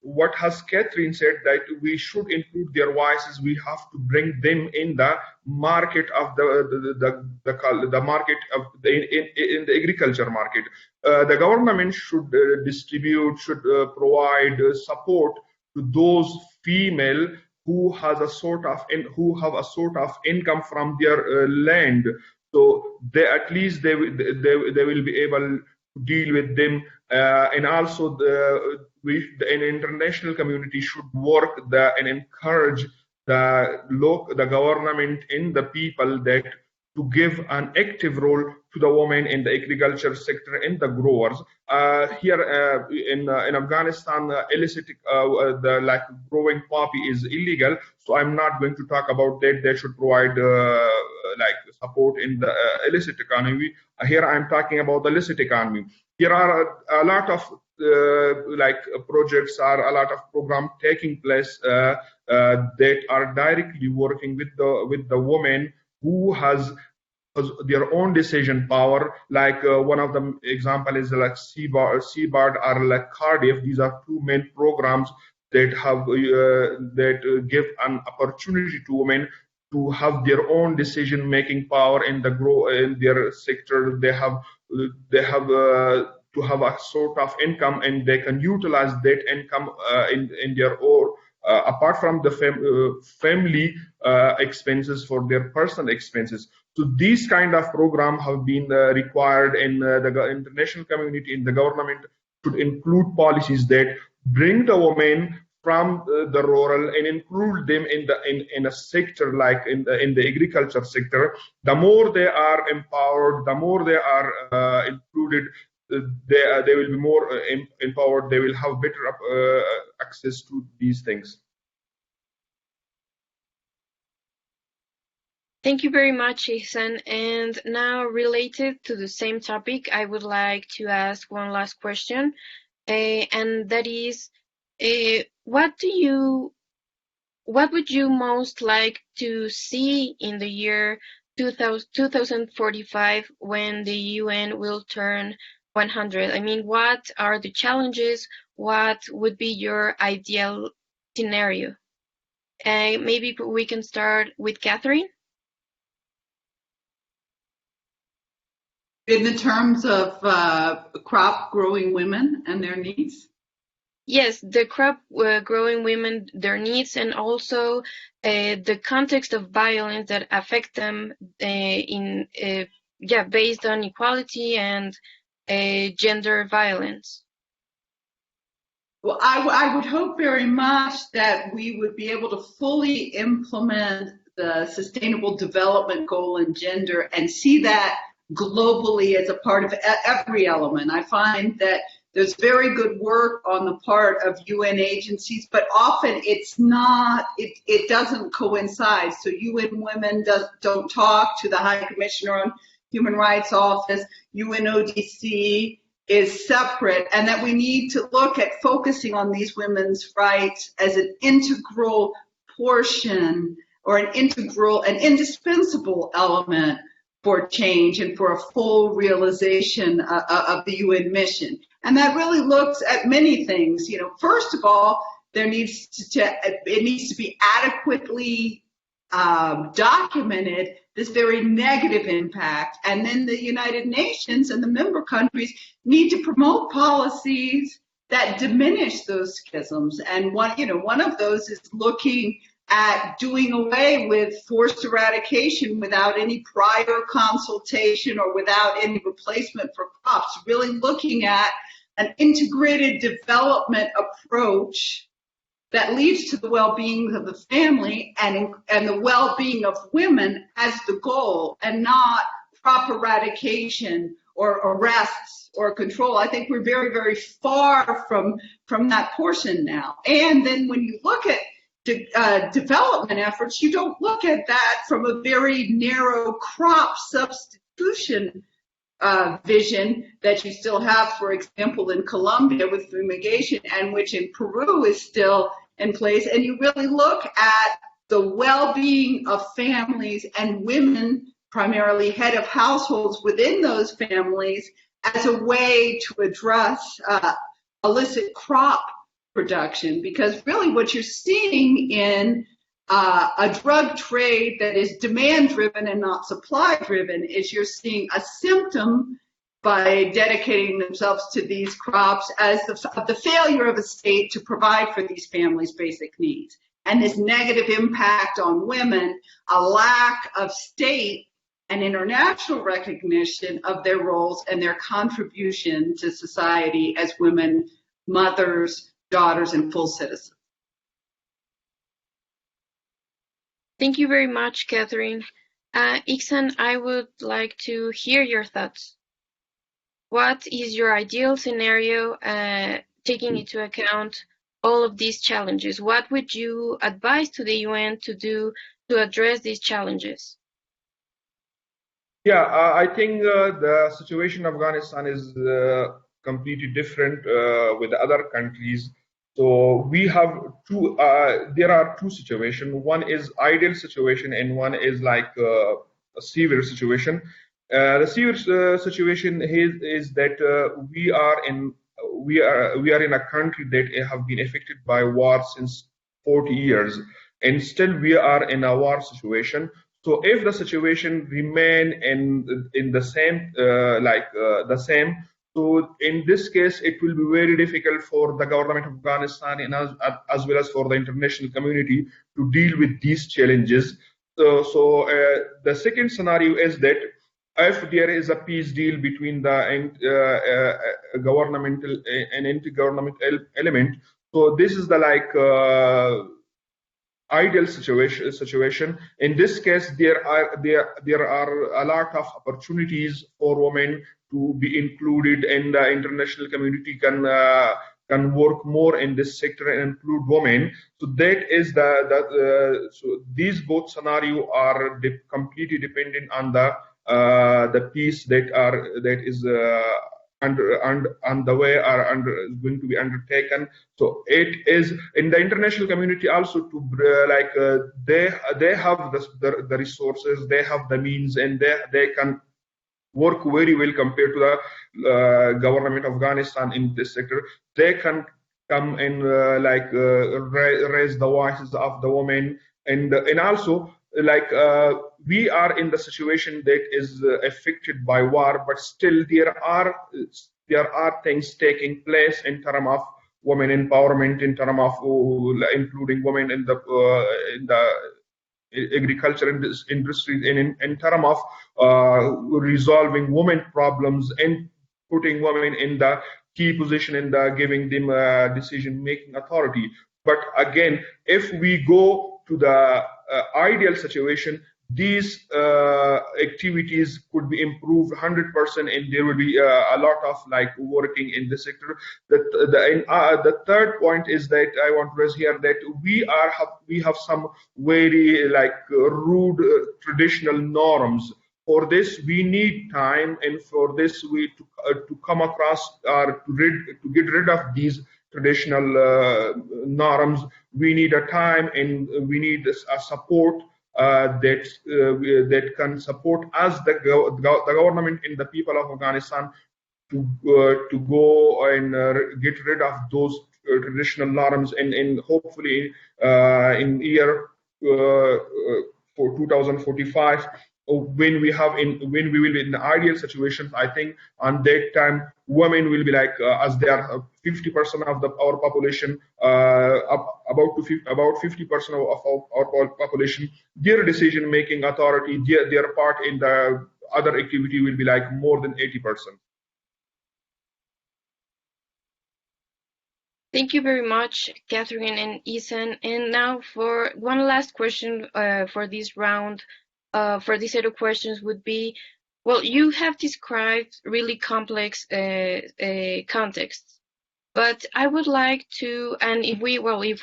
what has Catherine said, that we should include their voices. We have to bring them in the market of the market of in the agriculture market. The government should provide support to those female who have a sort of income from their land. So they at least they will be able to deal with them, and also the international community should work and encourage the government and the people that to give an active role to the women in the agriculture sector and the growers. Here in Afghanistan, illicit like growing poppy is illegal, so I'm not going to talk about that. They should provide like support in the illicit economy. Here I'm talking about the illicit economy. Here are a lot of like projects, are a lot of programs taking place that are directly working with the women who has their own decision power. Like one of the example is like CBARD or like Cardiff. These are two main programs that have that give an opportunity to women to have their own decision making power in their sector. They have to have a sort of income, and they can utilize that income in their own apart from the family expenses, for their personal expenses. So these kind of programs have been required, in the international community, in the government should include policies that bring the women from the rural and include them in a sector like in the agriculture sector. The more they are empowered, the more they are included, they will be more empowered. They will have better access to these things. Thank you very much, Ihsan. And now, related to the same topic, I would like to ask one last question, and that is, what would you most like to see in the year 2045 when the UN will turn 100? I mean, what are the challenges? What would be your ideal scenario? Maybe we can start with Catherine. In the terms of crop growing women and their needs? Yes, the crop growing women, their needs, and also the context of violence that affect them based on equality and gender violence. Well, I would hope very much that we would be able to fully implement the Sustainable Development Goal in gender and see that globally as a part of every element. I find that there's very good work on the part of UN agencies, but often it's not, it doesn't coincide. So UN Women don't talk to the High Commissioner on Human Rights Office. UNODC is separate, and that we need to look at focusing on these women's rights as an integral portion, or an indispensable element for change and for a full realization of the UN mission. And that really looks at many things. You know, first of all, it needs to be adequately documented, this very negative impact. And then the United Nations and the member countries need to promote policies that diminish those schisms. And one of those is looking at doing away with forced eradication without any prior consultation or without any replacement for crops, really looking at an integrated development approach that leads to the well-being of the family and the well-being of women as the goal, and not crop eradication or arrests or control. I think we're very, very far from that portion now. And then when you look at development efforts, you don't look at that from a very narrow crop substitution vision that you still have, for example, in Colombia with fumigation, and which in Peru is still in place. And you really look at the well-being of families and women, primarily head of households within those families, as a way to address illicit crop production. Because really what you're seeing in a drug trade that is demand-driven and not supply-driven is you're seeing a symptom by dedicating themselves to these crops as the failure of a state to provide for these families' basic needs. And this negative impact on women, a lack of state and international recognition of their roles and their contribution to society as women, mothers, daughters, and full citizens. Thank you very much, Catherine. Iksan, I would like to hear your thoughts. What is your ideal scenario, taking into account all of these challenges? What would you advise to the UN to do to address these challenges? Yeah, I think the situation in Afghanistan is completely different with other countries. So we have two. There are two situations. One is ideal situation, and one is like a severe situation. The severe situation is that we are in a country that have been affected by war since 40 years, and still we are in a war situation. So if the situation remain in the same the same. So in this case, it will be very difficult for the government of Afghanistan and as well as for the international community to deal with these challenges. So the second scenario is that if there is a peace deal between the governmental and anti-governmental element, so this is the ideal situation. In this case, there are a lot of opportunities for women to be included, and the international community can work more in this sector and include women. So that is so these both scenarios are completely dependent on the peace that is on the way are going to be undertaken. So it is in the international community also to they have the resources, they have the means, and they can work very well compared to the government of Afghanistan in this sector. They can come and raise the voices of the women, and also we are in the situation that is affected by war, but still there are things taking place in terms of women empowerment, in terms of including women in the agriculture industry, and in terms of resolving women problems and putting women in the key position and giving them decision-making authority. But again, if we go to the ideal situation, these activities could be improved 100%, and there will be a lot of working in the sector. The third point is that I want to raise here that we have some very rude traditional norms. For this, we need time, and for this, we to come across or to get rid of these traditional norms. We need a time, and we need a support that can support us, the government and the people of Afghanistan, to go and get rid of those traditional norms, and hopefully in year for 2045. When we will be in the ideal situation, I think on that time women will be as they are 50% of our population, about 50% of our population, their decision making authority, their part in the other activity will be more than 80%. Thank you very much, Catherine and Ethan. And now for one last question for this round, for this set of questions would be, well, you have described really complex contexts, but I would like to, and if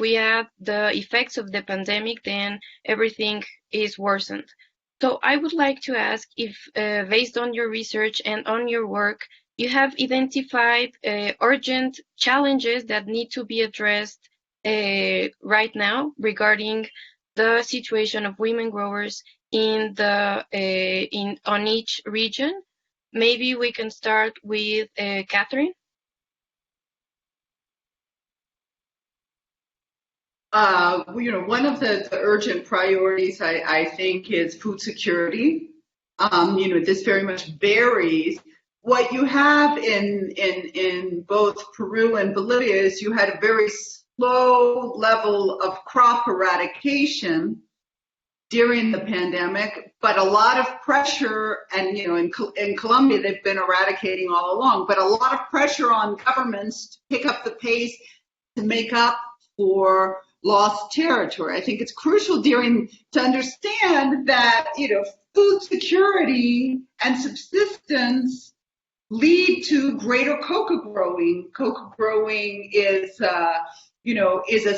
we add the effects of the pandemic, then everything is worsened. So I would like to ask if, based on your research and on your work, you have identified urgent challenges that need to be addressed right now regarding the situation of women growers in on each region. Maybe we can start with Catherine. One of the urgent priorities, I think, is food security. This very much varies. What you have in both Peru and Bolivia is you had a very slow level of crop eradication during the pandemic, but a lot of pressure, and in Colombia they've been eradicating all along, but a lot of pressure on governments to pick up the pace to make up for lost territory. I think it's crucial to understand that food security and subsistence lead to greater coca growing. Coca growing is a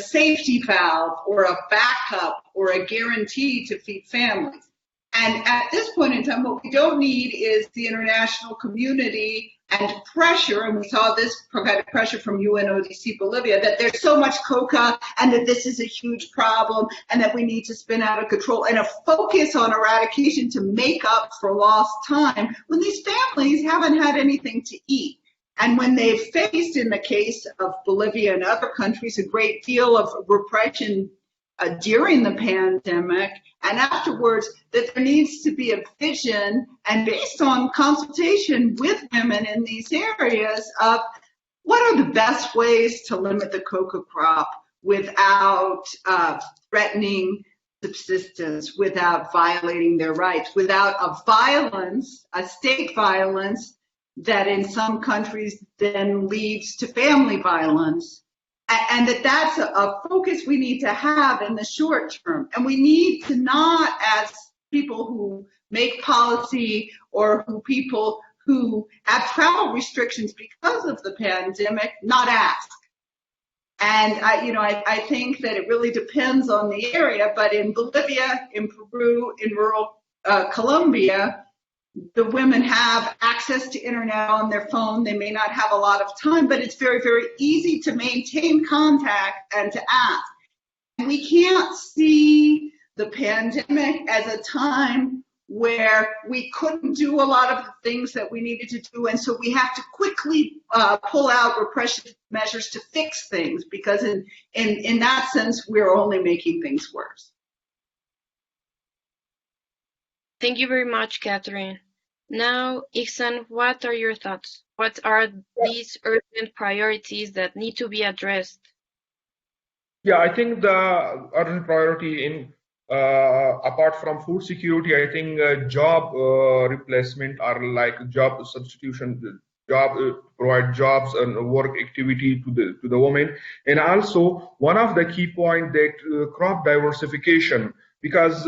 safety valve or a backup or a guarantee to feed families. And at this point in time, what we don't need is the international community and pressure, and we saw this kind of pressure from UNODC Bolivia, that there's so much coca and that this is a huge problem and that we need to spin out of control, and a focus on eradication to make up for lost time when these families haven't had anything to eat. And when they've faced, in the case of Bolivia and other countries, a great deal of repression during the pandemic and afterwards, that there needs to be a vision, and based on consultation with women in these areas, of what are the best ways to limit the coca crop without threatening subsistence, without violating their rights, without a state violence that in some countries then leads to family violence. And that's a focus we need to have in the short term. And we need to not, as people who make policy or people who have travel restrictions because of the pandemic, not ask. And I think that it really depends on the area, but in Bolivia, in Peru, in rural Colombia, the women have access to internet on their phone. They may not have a lot of time, but it's very, very easy to maintain contact and to ask. And we can't see the pandemic as a time where we couldn't do a lot of the things that we needed to do, and so we have to quickly pull out repression measures to fix things, because in that sense, we're only making things worse. Thank you very much, Catherine. Now, Ihsan, what are your thoughts? What are these urgent priorities that need to be addressed? Yeah, I think the urgent priority apart from food security, I think job replacement are like job substitution, provide jobs and work activity to the women, and also one of the key points that crop diversification, because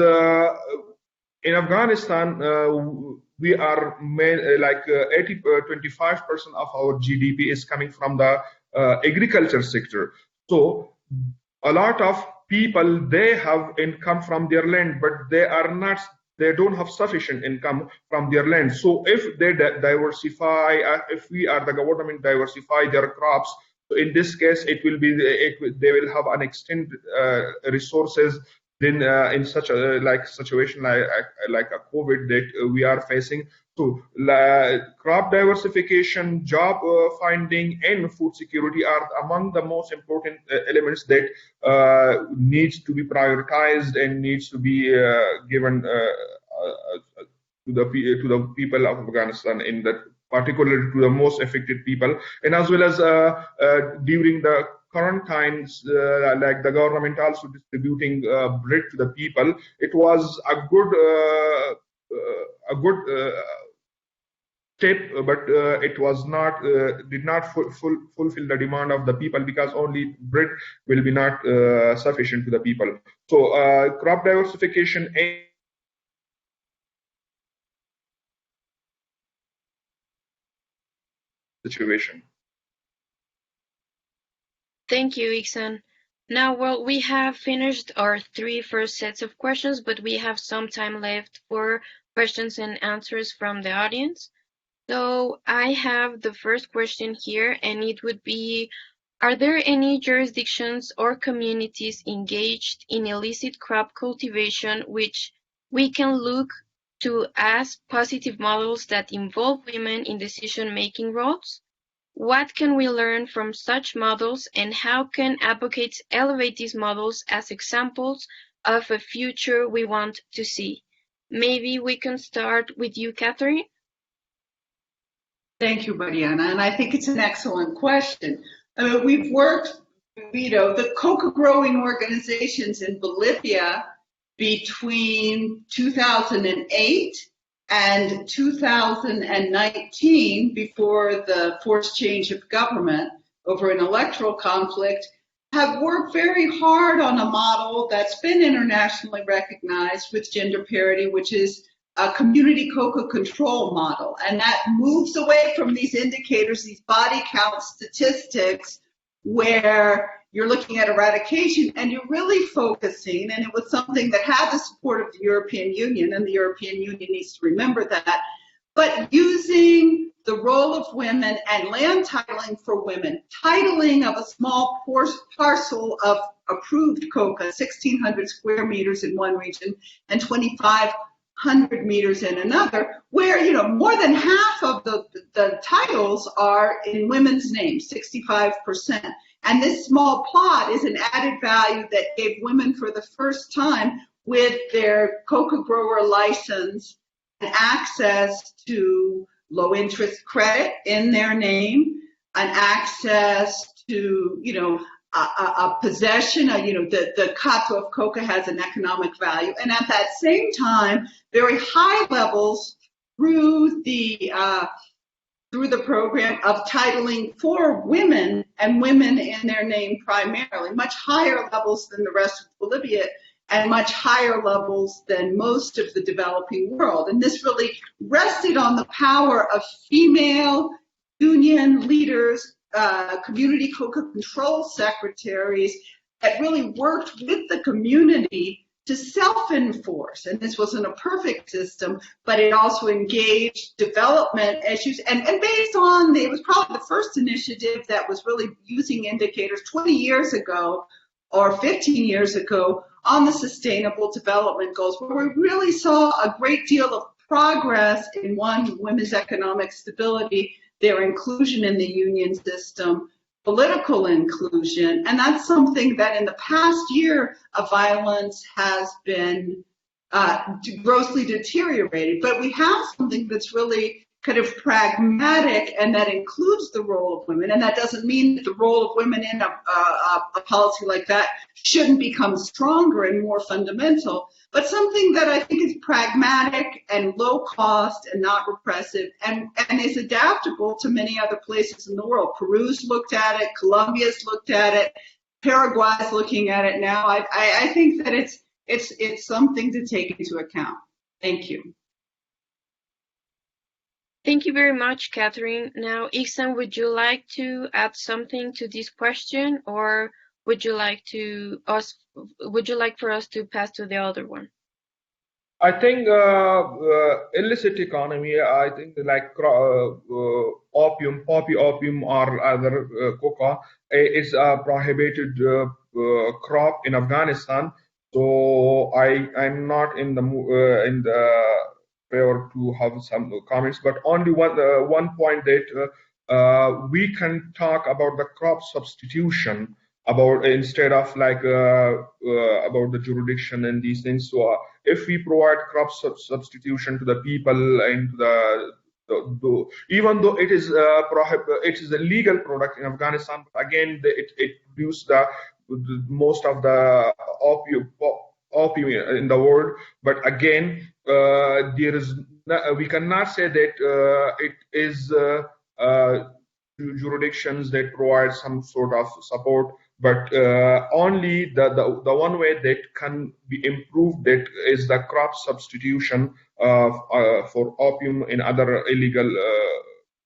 in Afghanistan, we are 25% of our GDP is coming from the agriculture sector. So a lot of people, they have income from their land, but they don't have sufficient income from their land. So if they diversify, if we are the government diversify their crops, so in this case, they will have an extended resources. Then in such a situation like a COVID that we are facing, so crop diversification, job finding, and food security are among the most important elements that needs to be prioritized and needs to be given to the people of Afghanistan, in that particularly to the most affected people, and as well as during the current times, like the government also distributing bread to the people. It was a good step, but it was not did not fulfill the demand of the people, because only bread will be not sufficient to the people. So crop diversification situation. Thank you, Iksan. Now, well, we have finished our three first sets of questions, but we have some time left for questions and answers from the audience. So I have the first question here, and it would be, are there any jurisdictions or communities engaged in illicit crop cultivation which we can look to as positive models that involve women in decision-making roles? What can we learn from such models, and how can advocates elevate these models as examples of a future we want to see? Maybe we can start with you, Catherine. Thank you, Mariana, and I think it's an excellent question. I mean, we've worked, the coca growing organizations in Bolivia between 2008 and 2019, before the forced change of government over an electoral conflict, have worked very hard on a model that's been internationally recognized with gender parity, which is a community coca control model. And that moves away from these indicators, these body count statistics, where you're looking at eradication and you're really focusing, and it was something that had the support of the European Union, and the European Union needs to remember that, but using the role of women and land titling for women, titling of a small parcel of approved coca, 1,600 square meters in one region and 2,500 meters in another, where more than half of the titles are in women's names, 65%. And this small plot is an added value that gave women, for the first time, with their coca grower license, and access to low interest credit in their name, and access to a possession, the kato of coca has an economic value, and at that same time, very high levels through the program of titling for women, and women in their name primarily, much higher levels than the rest of Bolivia, and much higher levels than most of the developing world. And this really rested on the power of female union leaders, community coca control secretaries that really worked with the community to self-enforce. And this wasn't a perfect system, but it also engaged development issues. And based on, it was probably the first initiative that was really using indicators 20 years ago or 15 years ago on the Sustainable Development Goals, where we really saw a great deal of progress in women's economic stability, their inclusion in the union system, political inclusion, and that's something that in the past year of violence has been grossly deteriorated. But we have something that's really kind of pragmatic, and that includes the role of women, and that doesn't mean that the role of women in a policy like that shouldn't become stronger and more fundamental, but something that I think is pragmatic and low cost and not repressive, and is adaptable to many other places in the world. Peru's looked at it, Colombia's looked at it, Paraguay's looking at it now. I think that it's something to take into account. Thank you. Thank you very much, Catherine. Now, Iksan, would you like to add something to this question, or would you like for us to pass to the other one? I think illicit economy, I think like opium, poppy opium, or other coca is a prohibited crop in Afghanistan. So I'm not in the favor to have some comments, but only one point that we can talk about the crop substitution, instead of like about the jurisdiction and these things. So if we provide crop substitution to the people, and even though it is a legal product in Afghanistan, but again it produced the most of the opium in the world. But again, there is we cannot say that it is jurisdictions that provide some sort of support, but only the one way that can be improved, that is the crop substitution for opium and other illegal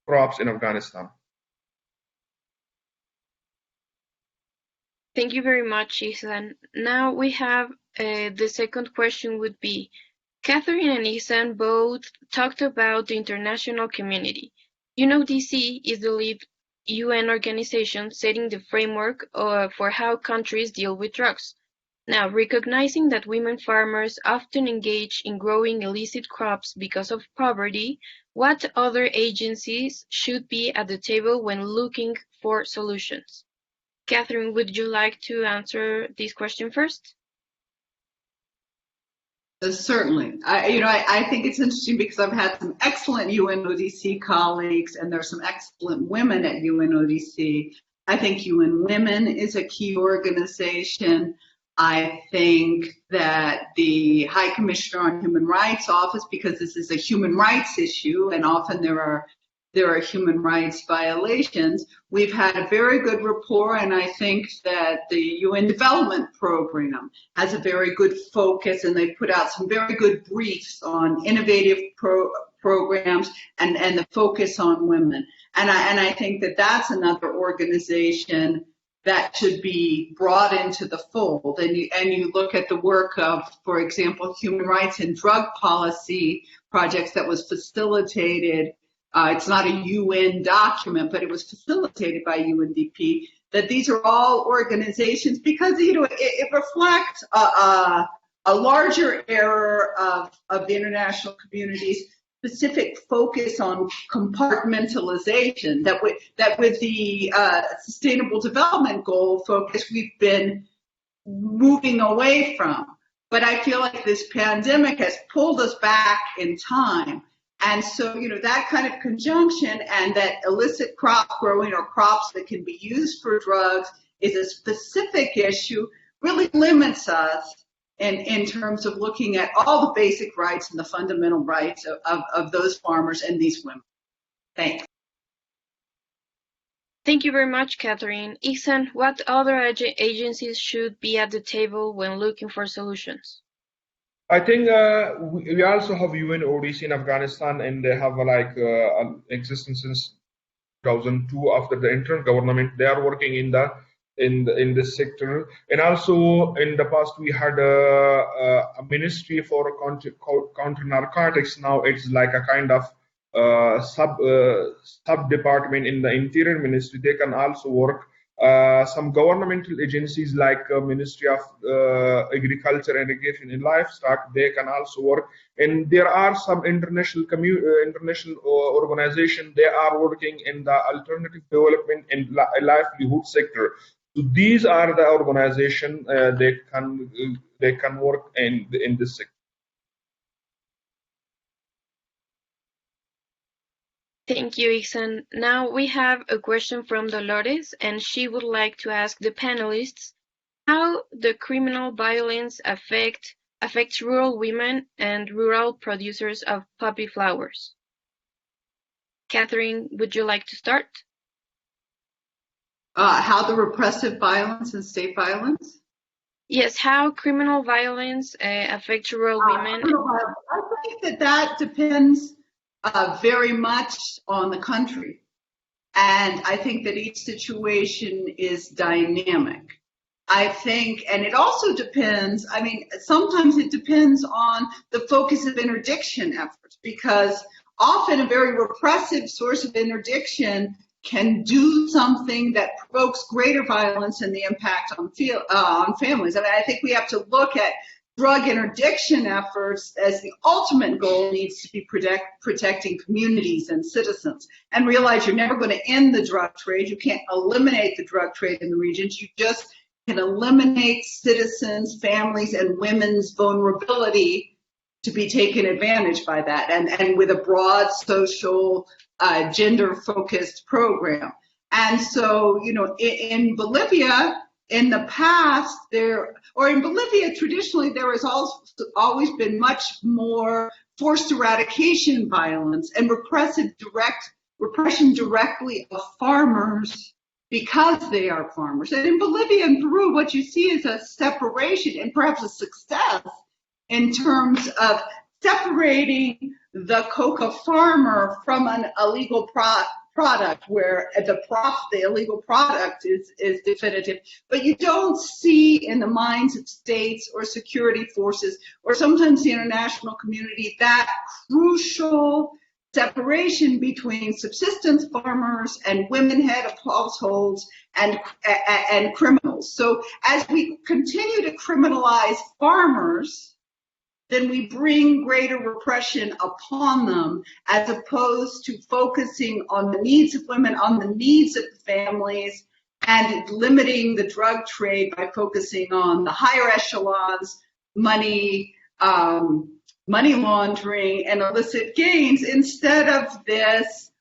crops in Afghanistan. Thank you very much, Ihsan. Now we have the second question would be, Catherine and Ihsan both talked about the international community. UNODC is the lead UN organization setting the framework for how countries deal with drugs. Now, recognizing that women farmers often engage in growing illicit crops because of poverty, what other agencies should be at the table when looking for solutions? Catherine, would you like to answer this question first? Certainly. I think it's interesting because I've had some excellent UNODC colleagues, and there are some excellent women at UNODC. I think UN Women is a key organization. I think that the High Commissioner on Human Rights Office, because this is a human rights issue, and often there are human rights violations. We've had a very good rapport, and I think that the UN Development Program has a very good focus, and they put out some very good briefs on innovative programs and the focus on women. And I think that that's another organization that should be brought into the fold. And you look at the work of, for example, human rights and drug policy projects that was facilitated. It's not a UN document, but it was facilitated by UNDP, that these are all organizations, because it reflects a larger error of the international community's specific focus on compartmentalization, that with the Sustainable Development Goal focus we've been moving away from. But I feel like this pandemic has pulled us back in time. And so, that kind of conjunction, and that illicit crop growing or crops that can be used for drugs is a specific issue, really limits us in terms of looking at all the basic rights and the fundamental rights of those farmers and these women. Thanks. Thank you very much, Catherine. Ihsan, what other agencies should be at the table when looking for solutions? I think we also have UNODC in Afghanistan, and they have existence since 2002. After the interim government, they are working in this sector. And also in the past, we had a ministry for counter narcotics. Now it's like a kind of sub department in the Interior Ministry. They can also work. Some governmental agencies like Ministry of Agriculture, Irrigation and Livestock, they can also work. And there are some international organizations, they are working in the alternative development and livelihood sector. So these are the organizations they can work in this sector. Thank you, Ihsan. Now we have a question from Dolores, and she would like to ask the panelists how the criminal violence affects rural women and rural producers of poppy flowers. Catherine, would you like to start? How the repressive violence and state violence? Yes, how criminal violence affects rural women. I think that depends very much on the country. And I think that each situation is dynamic. I think, and it also depends, sometimes it depends on the focus of interdiction efforts, because often a very repressive source of interdiction can do something that provokes greater violence and the impact on families. I think we have to look at drug interdiction efforts as the ultimate goal needs to be protecting communities and citizens, and realize you're never going to end the drug trade. You can't eliminate the drug trade in the regions. You just can eliminate citizens, families, and women's vulnerability to be taken advantage by that, and with a broad social, gender-focused program. And so, in Bolivia, in the past, in Bolivia, traditionally, there has always been much more forced eradication violence and repression directly of farmers because they are farmers. And in Bolivia and Peru, what you see is a separation and perhaps a success in terms of separating the coca farmer from an illegal product where the illegal product is definitive. But you don't see in the minds of states or security forces or sometimes the international community that crucial separation between subsistence farmers and women head of households and criminals. So as we continue to criminalize farmers, then we bring greater repression upon them as opposed to focusing on the needs of women, on the needs of the families, and limiting the drug trade by focusing on the higher echelons, money laundering, and illicit gains, instead of this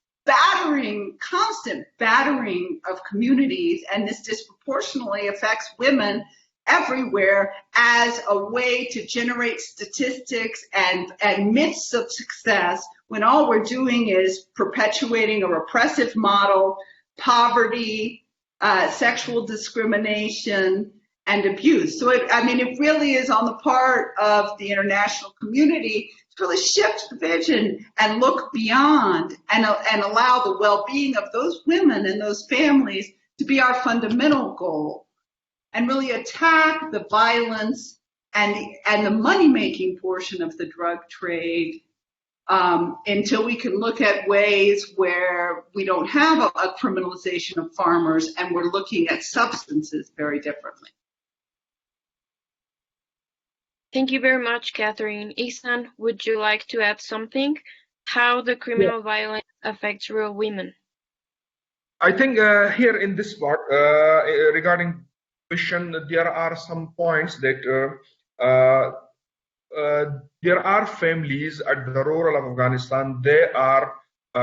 constant battering of communities, and this disproportionately affects women everywhere as a way to generate statistics and myths of success when all we're doing is perpetuating a repressive model, poverty, sexual discrimination, and abuse. So it really is on the part of the international community to really shift the vision and look beyond and allow the well-being of those women and those families to be our fundamental goal, and really attack the violence and the money-making portion of the drug trade until we can look at ways where we don't have a criminalization of farmers and we're looking at substances very differently. Thank you very much, Catherine. Ihsan, would you like to add something? How the criminal violence affects real women? I think here in this part, regarding question, there are some points that there are families at the rural of Afghanistan. They are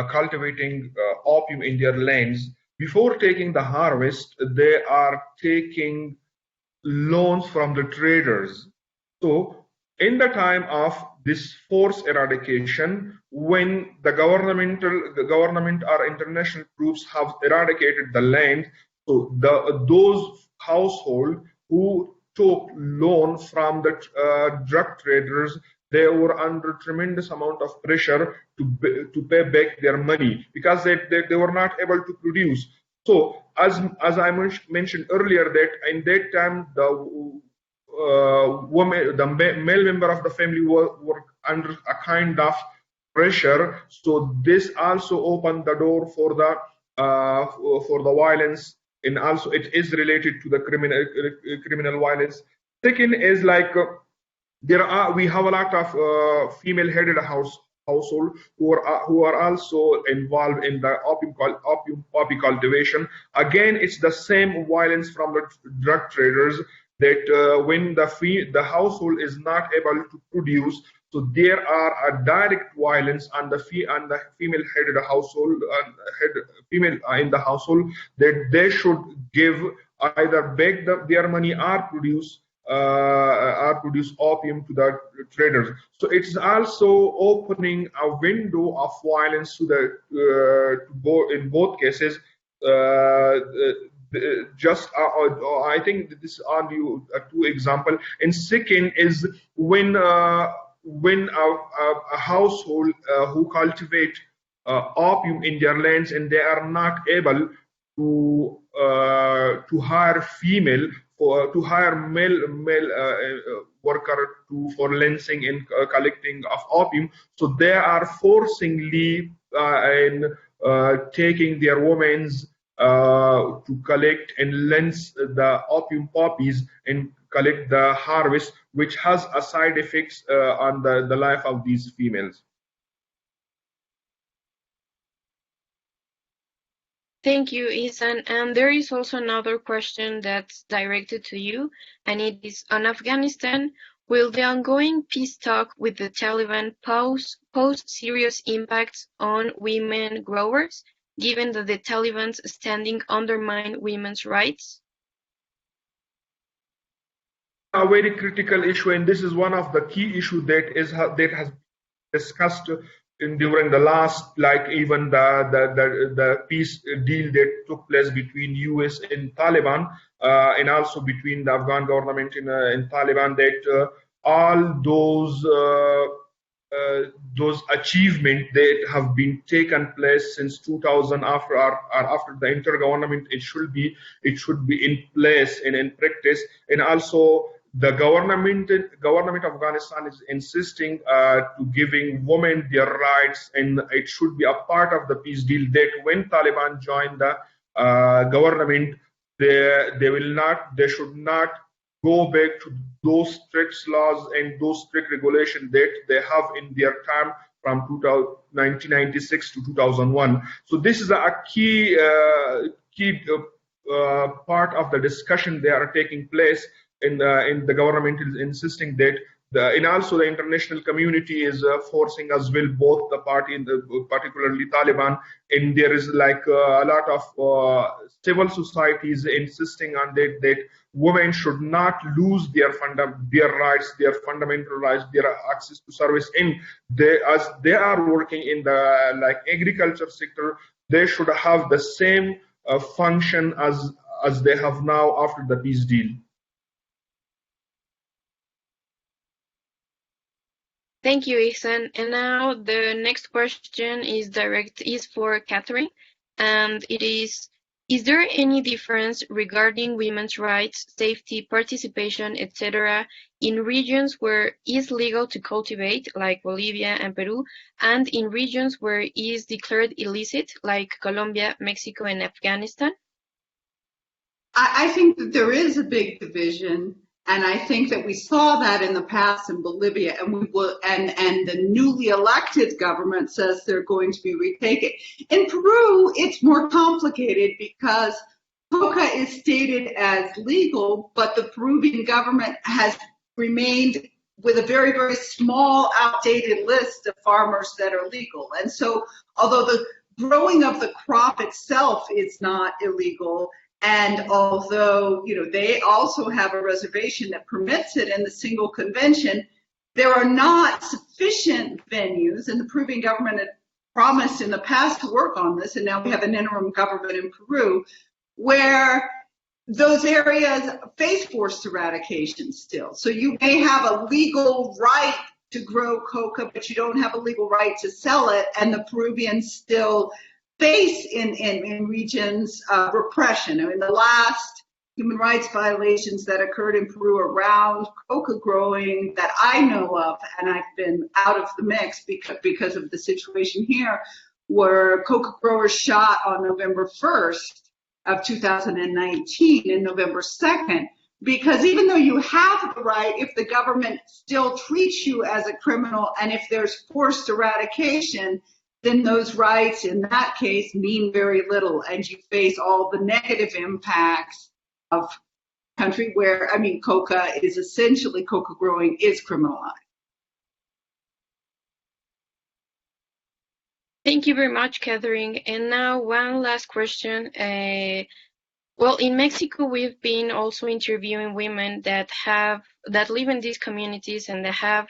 cultivating opium in their lands. Before taking the harvest, they are taking loans from the traders. So in the time of this forced eradication, when the government or international groups have eradicated the land, so those households who took loan from the drug traders, they were under tremendous amount of pressure to pay back their money because they were not able to produce. So as I mentioned earlier, that in that time the male member of the family were under a kind of pressure. So this also opened the door for the violence, and also it is related to the criminal violence. Second is like we have a lot of female-headed household who are also involved in the opium poppy cultivation. Again, it's the same violence from the drug traders, that when the household is not able to produce, so there are a direct violence on the female-headed household, female in the household, that they should give either back their money or produce opium to the traders. So it's also opening a window of violence to in both cases. I think that this are two examples. And second is when a household who cultivate opium in their lands and they are not able to hire male worker for lensing and collecting of opium, so they are forcingly taking their women's to collect and lens the opium poppies and collect the harvest, which has a side effects on the life of these females. Thank you, Ihsan. And there is also another question that's directed to you, and it is on Afghanistan. Will the ongoing peace talk with the Taliban pose serious impacts on women growers, given that the Taliban's standing undermine women's rights? A very critical issue, and this is one of the key issues that has discussed during the last, like even the peace deal that took place between US and Taliban, and also between the Afghan government and Taliban, that all those achievements that have been taken place since 2000 after the intergovernment, it should be in place and in practice. And also the government of Afghanistan is insisting to giving women their rights, and it should be a part of the peace deal that when Taliban join the government, they should not go back to those strict laws and those strict regulations that they have in their time from 1996 to 2001. So this is a key part of the discussion that are taking place in the government is insisting that and also the international community is forcing as well, both the party and particularly Taliban, and there is like a lot of civil societies insisting on that women should not lose their rights, their fundamental rights, their access to service. And as they are working in the like agriculture sector, they should have the same function as they have now after the peace deal. Thank you, Ihsan. And now the next question is for Catherine, and it is there any difference regarding women's rights, safety, participation, etc., in regions where it is legal to cultivate, like Bolivia and Peru, and in regions where it is declared illicit, like Colombia, Mexico, and Afghanistan? I think that there is a big division. And I think that we saw that in the past in Bolivia, and we will, and the newly elected government says they're going to be retaken. In Peru, it's more complicated because coca is stated as legal, but the Peruvian government has remained with a very, very small, outdated list of farmers that are legal. And so, although the growing of the crop itself is not illegal, and although, they also have a reservation that permits it in the single convention, there are not sufficient venues, and the Peruvian government had promised in the past to work on this, and now we have an interim government in Peru, where those areas face forced eradication still. So you may have a legal right to grow coca, but you don't have a legal right to sell it, and the Peruvians still face in regions repression. I mean, the last human rights violations that occurred in Peru around coca growing that I know of, and I've been out of the mix because of the situation here, were coca growers shot on November 1st of 2019 and November 2nd. Because even though you have the right, if the government still treats you as a criminal, and if there's forced eradication, then those rights in that case mean very little, and you face all the negative impacts of a country where, coca growing is criminalized. Thank you very much, Catherine. And now one last question. Well, in Mexico, we've been also interviewing women that live in these communities and that have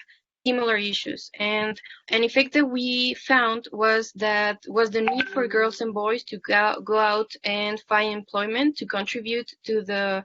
similar issues, and an effect that we found was the need for girls and boys to go out and find employment to contribute to the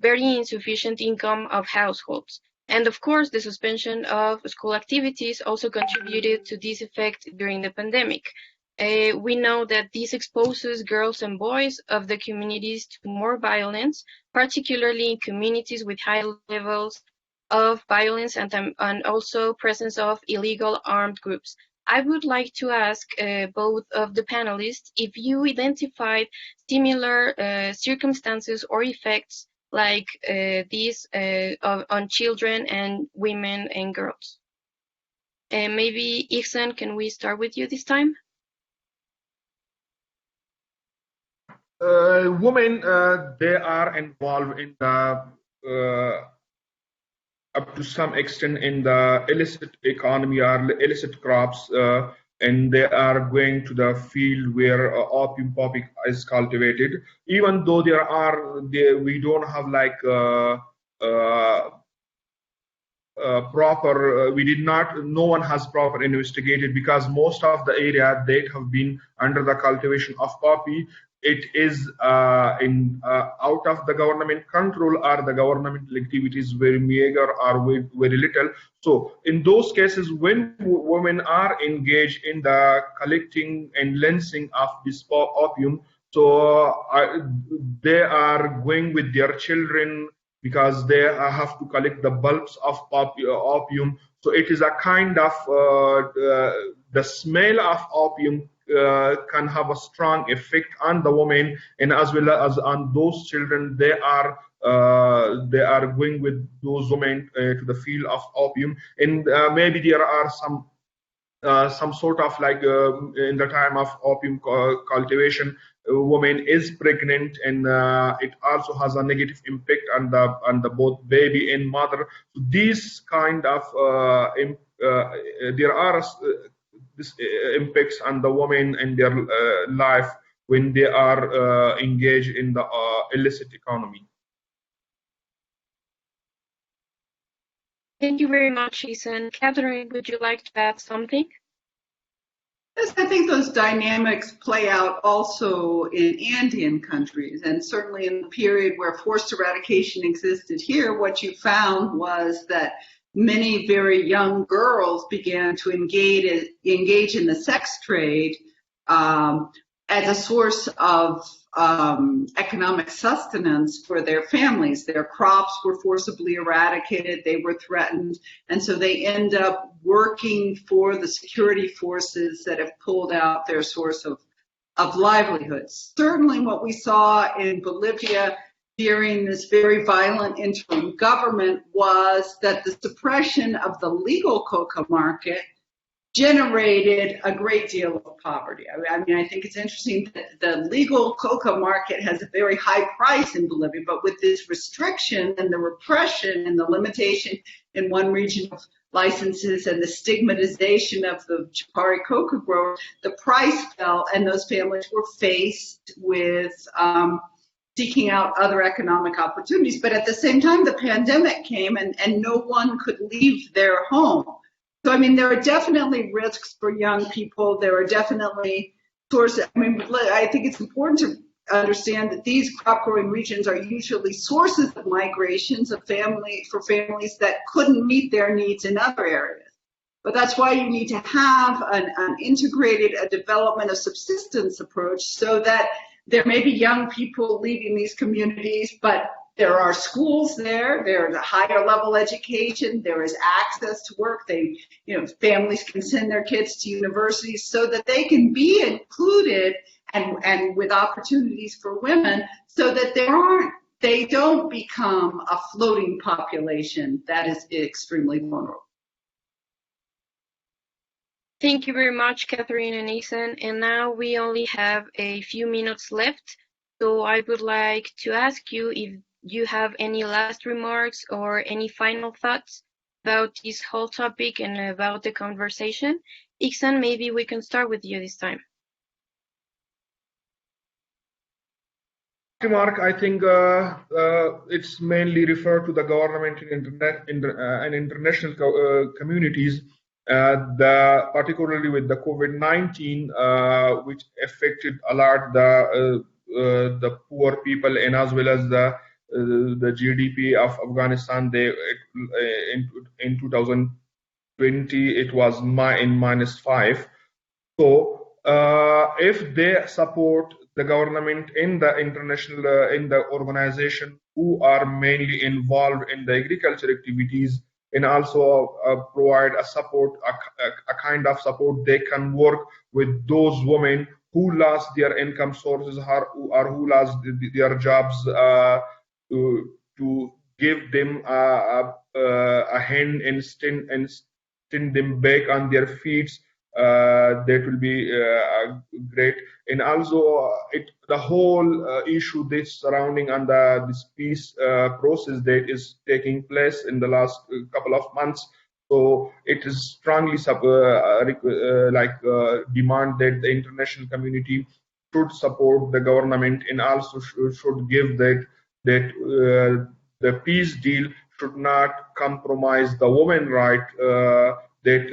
very insufficient income of households. And of course, the suspension of school activities also contributed to this effect during the pandemic. We know that this exposes girls and boys of the communities to more violence, particularly in communities with high levels of violence and also presence of illegal armed groups. I would like to ask both of the panelists if you identified similar circumstances or effects like these on children and women and girls. Maybe Ihsan, can we start with you this time? Women, they are involved in the up to some extent in the illicit economy or illicit crops, and they are going to the field where opium poppy is cultivated. Even though we don't have like no one has proper investigated, because most of the area that have been under the cultivation of poppy, it is out of the government control, or the government activity is very meager or very little. So in those cases, when women are engaged in the collecting and lancing of this opium, so they are going with their children, because they have to collect the bulbs of opium. So it is a kind of the smell of opium can have a strong effect on the woman, and as well as on those children. They are going with those women to the field of opium, and maybe there are some sort of like in the time of opium cultivation, a woman is pregnant, and it also has a negative impact on the both baby and mother. So these kind of there are this impacts on the woman and their life when they are engaged in the illicit economy. Thank you very much, Ethan. Catherine, would you like to add something? Yes, I think those dynamics play out also in Andean countries, and certainly in the period where forced eradication existed here, what you found was that many very young girls began to engage in the sex trade as a source of economic sustenance for their families. Their crops were forcibly eradicated, they were threatened, and so they end up working for the security forces that have pulled out their source of livelihoods. Certainly what we saw in Bolivia during this very violent interim government was that the suppression of the legal coca market generated a great deal of poverty. I mean, I think it's interesting that the legal coca market has a very high price in Bolivia, but with this restriction and the repression and the limitation in one region of licenses and the stigmatization of the Chupari coca growers, the price fell, and those families were faced with seeking out other economic opportunities. But at the same time, the pandemic came, and no one could leave their home. So, I mean, there are definitely risks for young people. There are definitely sources. I mean, I think it's important to understand that these crop growing regions are usually sources of migrations of for families that couldn't meet their needs in other areas. But that's why you need to have an integrated development of subsistence approach, so that there may be young people leaving these communities, but there are schools there, there's a higher level education, there is access to work, families can send their kids to universities so that they can be included and with opportunities for women, so that they don't become a floating population that is extremely vulnerable. Thank you very much, Catherine and Ethan. And now we only have a few minutes left, so I would like to ask you if you have any last remarks or any final thoughts about this whole topic and about the conversation. Ixan, maybe we can start with you this time. Mark, I think it's mainly referred to the government and international communities, particularly with the COVID-19, which affected a lot the poor people, and as well as the GDP of Afghanistan. In 2020 it was in -5. So if they support the government in the international in the organization who are mainly involved in the agriculture activities, and also provide a support, a kind of support, they can work with those women who lost their income sources or who lost their jobs, to give them a hand and stand them back on their feet. That will be great. And also the whole issue that's surrounding on this peace process that is taking place in the last couple of months. So it is strongly demand that the international community should support the government, and also should give that the peace deal should not compromise the woman right. There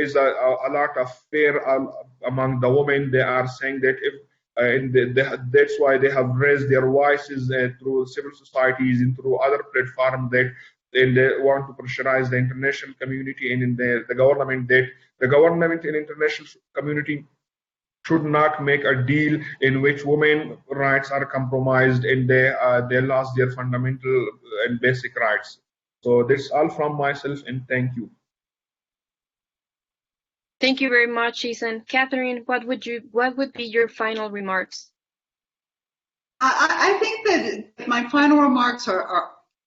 is a lot of fear among the women. They are saying that if that's why they have raised their voices through civil societies and through other platforms that they want to pressurize the international community and in the government, that the government and international community should not make a deal in which women rights are compromised and they lost their fundamental and basic rights. So that's all from myself, and thank you. Thank you very much, Ethan. Catherine, what would be your final remarks? I think that my final remarks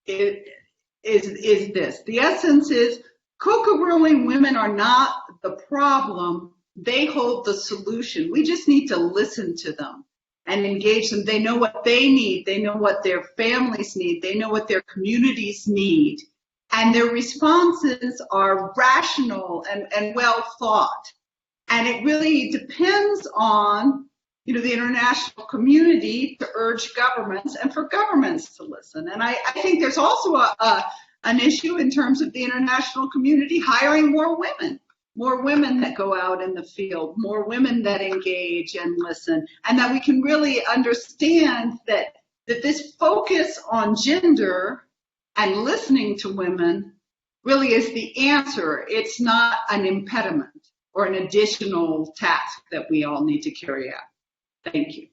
is this. The essence is coca growing women are not the problem. They hold the solution. We just need to listen to them and engage them. They know what they need. They know what their families need. They know what their communities need. And their responses are rational and well thought. And it really depends on the international community to urge governments and for governments to listen. And I think there's also an issue in terms of the international community hiring more women that go out in the field, more women that engage and listen, and that we can really understand that this focus on gender and listening to women really is the answer. It's not an impediment or an additional task that we all need to carry out. Thank you.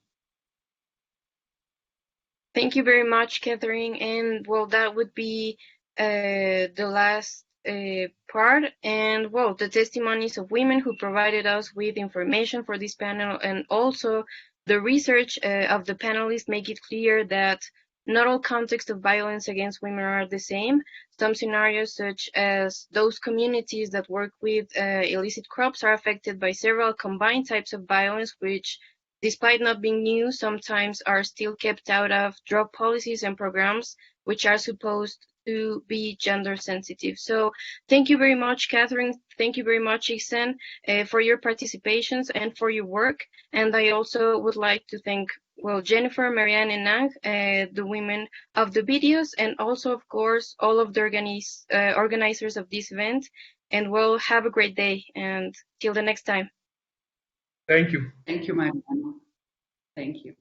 Thank you very much, Catherine. And well, that would be the last part. And well, the testimonies of women who provided us with information for this panel, and also the research of the panelists make it clear that not all contexts of violence against women are the same. Some scenarios, such as those communities that work with illicit crops, are affected by several combined types of violence, which, despite not being new, sometimes are still kept out of drug policies and programs, which are supposed to be gender sensitive. So thank you very much, Catherine. Thank you very much, Isen, for your participations and for your work. And I also would like to thank, well, Jennifer, Marianne, and Nang, the women of the videos, and also, of course, all of the organizers of this event. And well, have a great day, and till the next time. Thank you. Thank you, my friend. Thank you.